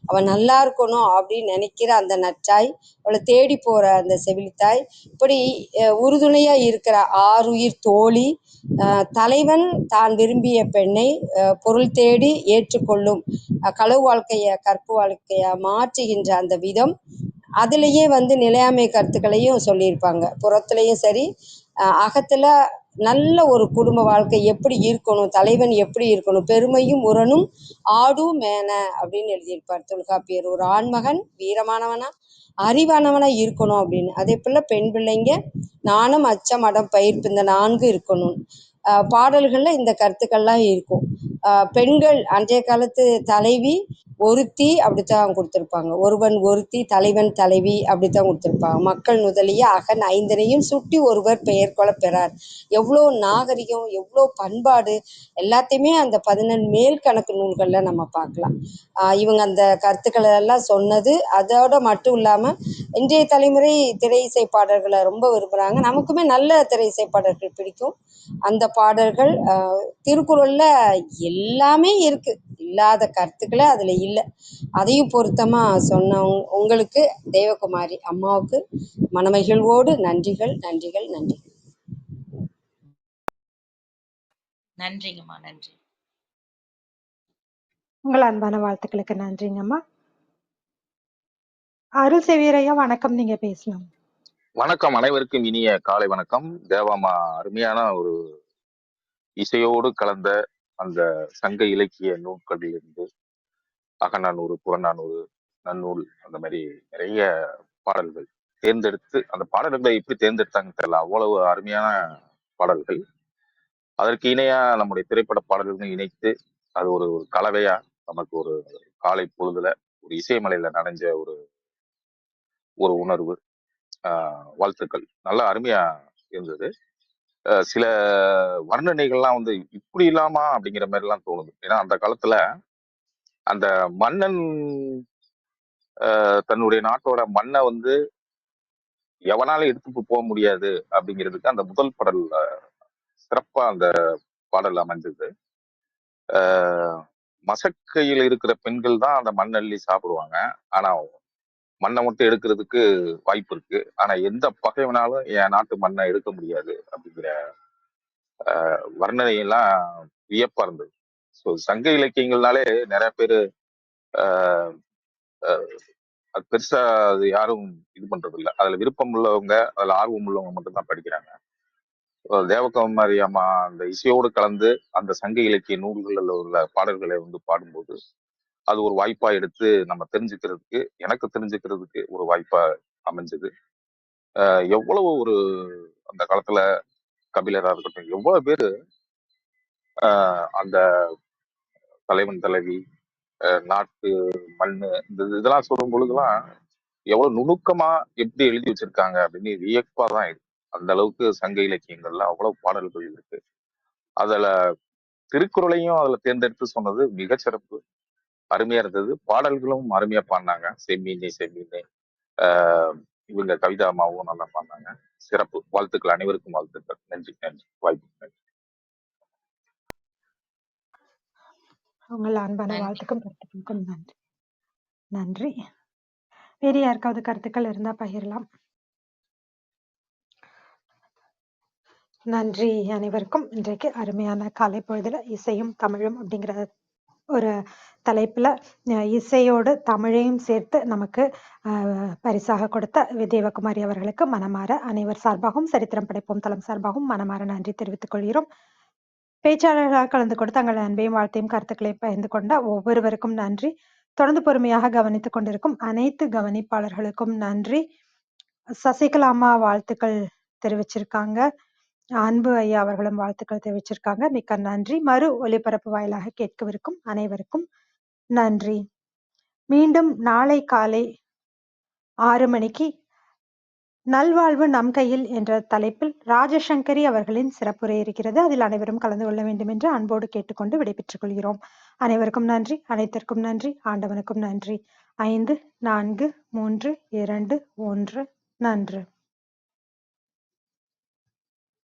அவள் நல்லா இருக்கணும் அப்படின்னு நினைக்கிற அந்த நற்றாய், அவளை தேடி போகிற அந்த செவிலித்தாய், இப்படி உறுதுணையாக இருக்கிற ஆருயிர் தோழி, தலைவன் தான் விரும்பிய பெண்ணை பொருள் தேடி ஏற்றுக்கொள்ளும் களவு வாழ்க்கையை கற்பு வாழ்க்கையை மாற்றுகின்ற அந்த விதம், அதிலேயே நிலையாமை கருத்துக்களையும் சொல்லியிருப்பாங்க. புறத்துலேயும் சரி, அகத்தில் நல்ல ஒரு குடும்ப வாழ்க்கை எப்படி இருக்கணும், தலைவன் எப்படி இருக்கணும், பெருமையும் உரனும் ஆடும் மேன அப்படின்னு எழுதியிருப்பார் தொல்காப்பியர். ஒரு ஆண்மகன் வீரமானவனா அறிவானவனா இருக்கணும் அப்படின்னு. அதே போல் பெண் பிள்ளைங்க நாணம் அச்சம் அடம் பயிர்ப்பு இந்த 4 இருக்கணும். பாடல்களில் இந்த கருத்துக்கள்லாம் இருக்கும். பெண்கள் அன்றைய காலத்து தலைவி ஒருத்தி அப்படித்தான் கொடுத்துருப்பாங்க. ஒருவன் ஒருத்தி தலைவன் தலைவி அப்படித்தான் கொடுத்துருப்பாங்க. மக்கள் நுதலிய அகன் ஐந்தனையும் சுட்டி ஒருவர் பெயர் கொள்ள பெறார். எவ்வளோ நாகரிகம், எவ்வளோ பண்பாடு எல்லாத்தையுமே அந்த 14 மேல் கணக்கு நூல்களில் நம்ம பார்க்கலாம். இவங்க அந்த கருத்துக்களை எல்லாம் சொன்னது. அதோட மட்டும் இல்லாமல் இன்றைய தலைமுறை திரை இசை பாடல்களை ரொம்ப விரும்புகிறாங்க. நமக்குமே நல்ல திரை இசை பாடல்கள் பிடிக்கும். அந்த பாடல்கள் திருக்குறளில் எல்லாமே இருக்குது, இல்லாத கருத்துக்களே அதில் இல்லை. அதையும் பொருத்தமாக சொன்ன உங்களுக்கு தேவகுமாரி அம்மாவுக்கு மனமகிழ்வோடு நன்றிகள் நன்றிகள் நன்றிகள். நன்றிங்கம்மா. நன்றி. உங்கள் அன்பான வாழ்த்துக்களுக்கு நன்றிங்கம்மா. அருள் செவியரையா வணக்கம், நீங்க பேசலாம். வணக்கம், அனைவருக்கும் இனிய காலை வணக்கம். தேவாமா அருமையான ஒரு இசையோடு கலந்த அந்த சங்க இலக்கிய நூல்களிலிருந்து அகநானூறு, புறநானூறு, நன்னூல் அந்த மாதிரி நிறைய பாடல்கள் தேர்ந்தெடுத்து, அந்த பாடல்களை எப்படி தேர்ந்தெடுத்தாங்க தெரியல, அவ்வளவு அருமையான பாடல்கள். அதற்கு இணையா நம்முடைய திரைப்பட பாடல்களும் இணைத்து அது ஒரு கலவையா நமக்கு ஒரு காலை பொழுதுல ஒரு இசைமலையில நனைஞ்ச ஒரு உணர்வு. வாழ்த்துக்கள், நல்லா அருமையா இருந்தது. சில வர்ணனைகள்லாம் வந்து இப்படி இல்லாமா அப்படிங்கிற மாதிரி எல்லாம் தோணுது. ஏன்னா அந்த காலத்துல அந்த மன்னன் தன்னுடைய நாட்டோட மண்ணை வந்து எவனாலும் எடுத்துட்டு போக முடியாது அப்படிங்கிறதுக்கு அந்த முதல் பாடல் சிறப்பா அந்த பாடல் அமைஞ்சது. மசக்கையில் இருக்கிற பெண்கள் தான் அந்த மண்ணள்ளி சாப்பிடுவாங்க. ஆனா மண்ணை மட்டும் எடுக்கிறதுக்கு வாய்ப்பு இருக்கு. ஆனா எந்த பகைவனாலும் என் நாட்டு மண்ணை எடுக்க முடியாது அப்படிங்கிற வர்ணனையெல்லாம் வியப்பா இருந்தது. ஸோ சங்க இலக்கியங்கள்னாலே நிறைய பேர் அது பெருசா அது யாரும் இது பண்றது இல்லை. அதுல விருப்பம் உள்ளவங்க, அதுல ஆர்வம் உள்ளவங்க மட்டும்தான் படிக்கிறாங்க. தேவகுமாரி அம்மா அந்த இசையோடு கலந்து அந்த சங்க இலக்கிய நூல்களில் உள்ள பாடல்களை வந்து பாடும்போது அது ஒரு வாய்ப்பா எடுத்து நம்ம தெரிஞ்சுக்கிறதுக்கு, எனக்கு தெரிஞ்சுக்கிறதுக்கு ஒரு வாய்ப்பா அமைஞ்சது. எவ்வளவு ஒரு அந்த காலத்துல கபிலரா இருக்கட்டும், எவ்வளவு பேரு அந்த தலைவன் தலைவி நாட்டு மண்ணு இதெல்லாம் சொல்லும் பொழுதுலாம் எவ்வளவு நுணுக்கமா எப்படி எழுதி வச்சிருக்காங்க அப்படின்னு வியப்பா தான் இருக்கு. அந்த அளவுக்கு சங்க இலக்கியங்கள்ல அவ்வளவு பாடல்கள் இருக்கு. அதுல திருக்குறளையும் அதுல தேர்ந்தெடுத்து சொன்னது மிகச்சிறப்பு, அருமையா இருந்தது. பாடல்களும் அருமையா பாடினாங்க. செம்மீனே செம்மீனே இவங்க கவிதா அம்மாவும் நல்லா பாடினாங்க. சிறப்பு. வாழ்த்துக்கள், அனைவருக்கும் வாழ்த்துக்கள். நன்றி நன்றி, வாய்ப்பு நன்றி. உங்கள் அன்பான நன்றி. வாழ்த்துக்கும் கருத்துக்களுக்கும் நன்றி. நன்றி. வேறு யாருக்காவது கருத்துக்கள் இருந்தா பகிரலாம். நன்றி அனைவருக்கும். இன்றைக்கு அருமையான காலை பொழுதுல இசையும் தமிழும் அப்படிங்கிற ஒரு தலைப்புல இசையோடு தமிழையும் சேர்த்து நமக்கு பரிசாக கொடுத்த தேவகுமாரி அவர்களுக்கு மனமாற அனைவர் சார்பாகவும் சரித்திரம் படைப்போம் தளம் சார்பாகவும் மனமாற நன்றி தெரிவித்துக் கொள்கிறோம். பேச்சாளர்களாக கலந்து கொண்டு தங்கள் அன்பையும் வாழ்த்தையும் கருத்துக்களை பகிர்ந்து கொண்ட ஒவ்வொருவருக்கும் நன்றி. தொடர்ந்து பொறுமையாக கவனித்துக் கொண்டிருக்கும் அனைத்து கவனிப்பாளர்களுக்கும் நன்றி. சசிகலா அம்மா வாழ்த்துக்கள் தெரிவிச்சிருக்காங்க. அன்பு ஐயா அவர்களும் வாழ்த்துக்கள் தெரிவிச்சிருக்காங்க. மிக்க நன்றி. மறு ஒலிபரப்பு வாயிலாக கேட்கவிருக்கும் அனைவருக்கும் நன்றி. மீண்டும் நாளை காலை 6 மணிக்கு நல்வாழ்வு நம் கையில் என்ற தலைப்பில் ராஜசங்கரி அவர்களின் சிறப்புரை இருக்கிறது. அதில் அனைவரும் கலந்து கொள்ள வேண்டும் என்று அன்போடு கேட்டுக்கொண்டு விடைபெற்றுக் கொள்கிறோம். அனைவருக்கும் நன்றி, அனைத்திற்கும் நன்றி, ஆண்டவனுக்கும் நன்றி. 5, 4, 3, 2, 1 நன்று.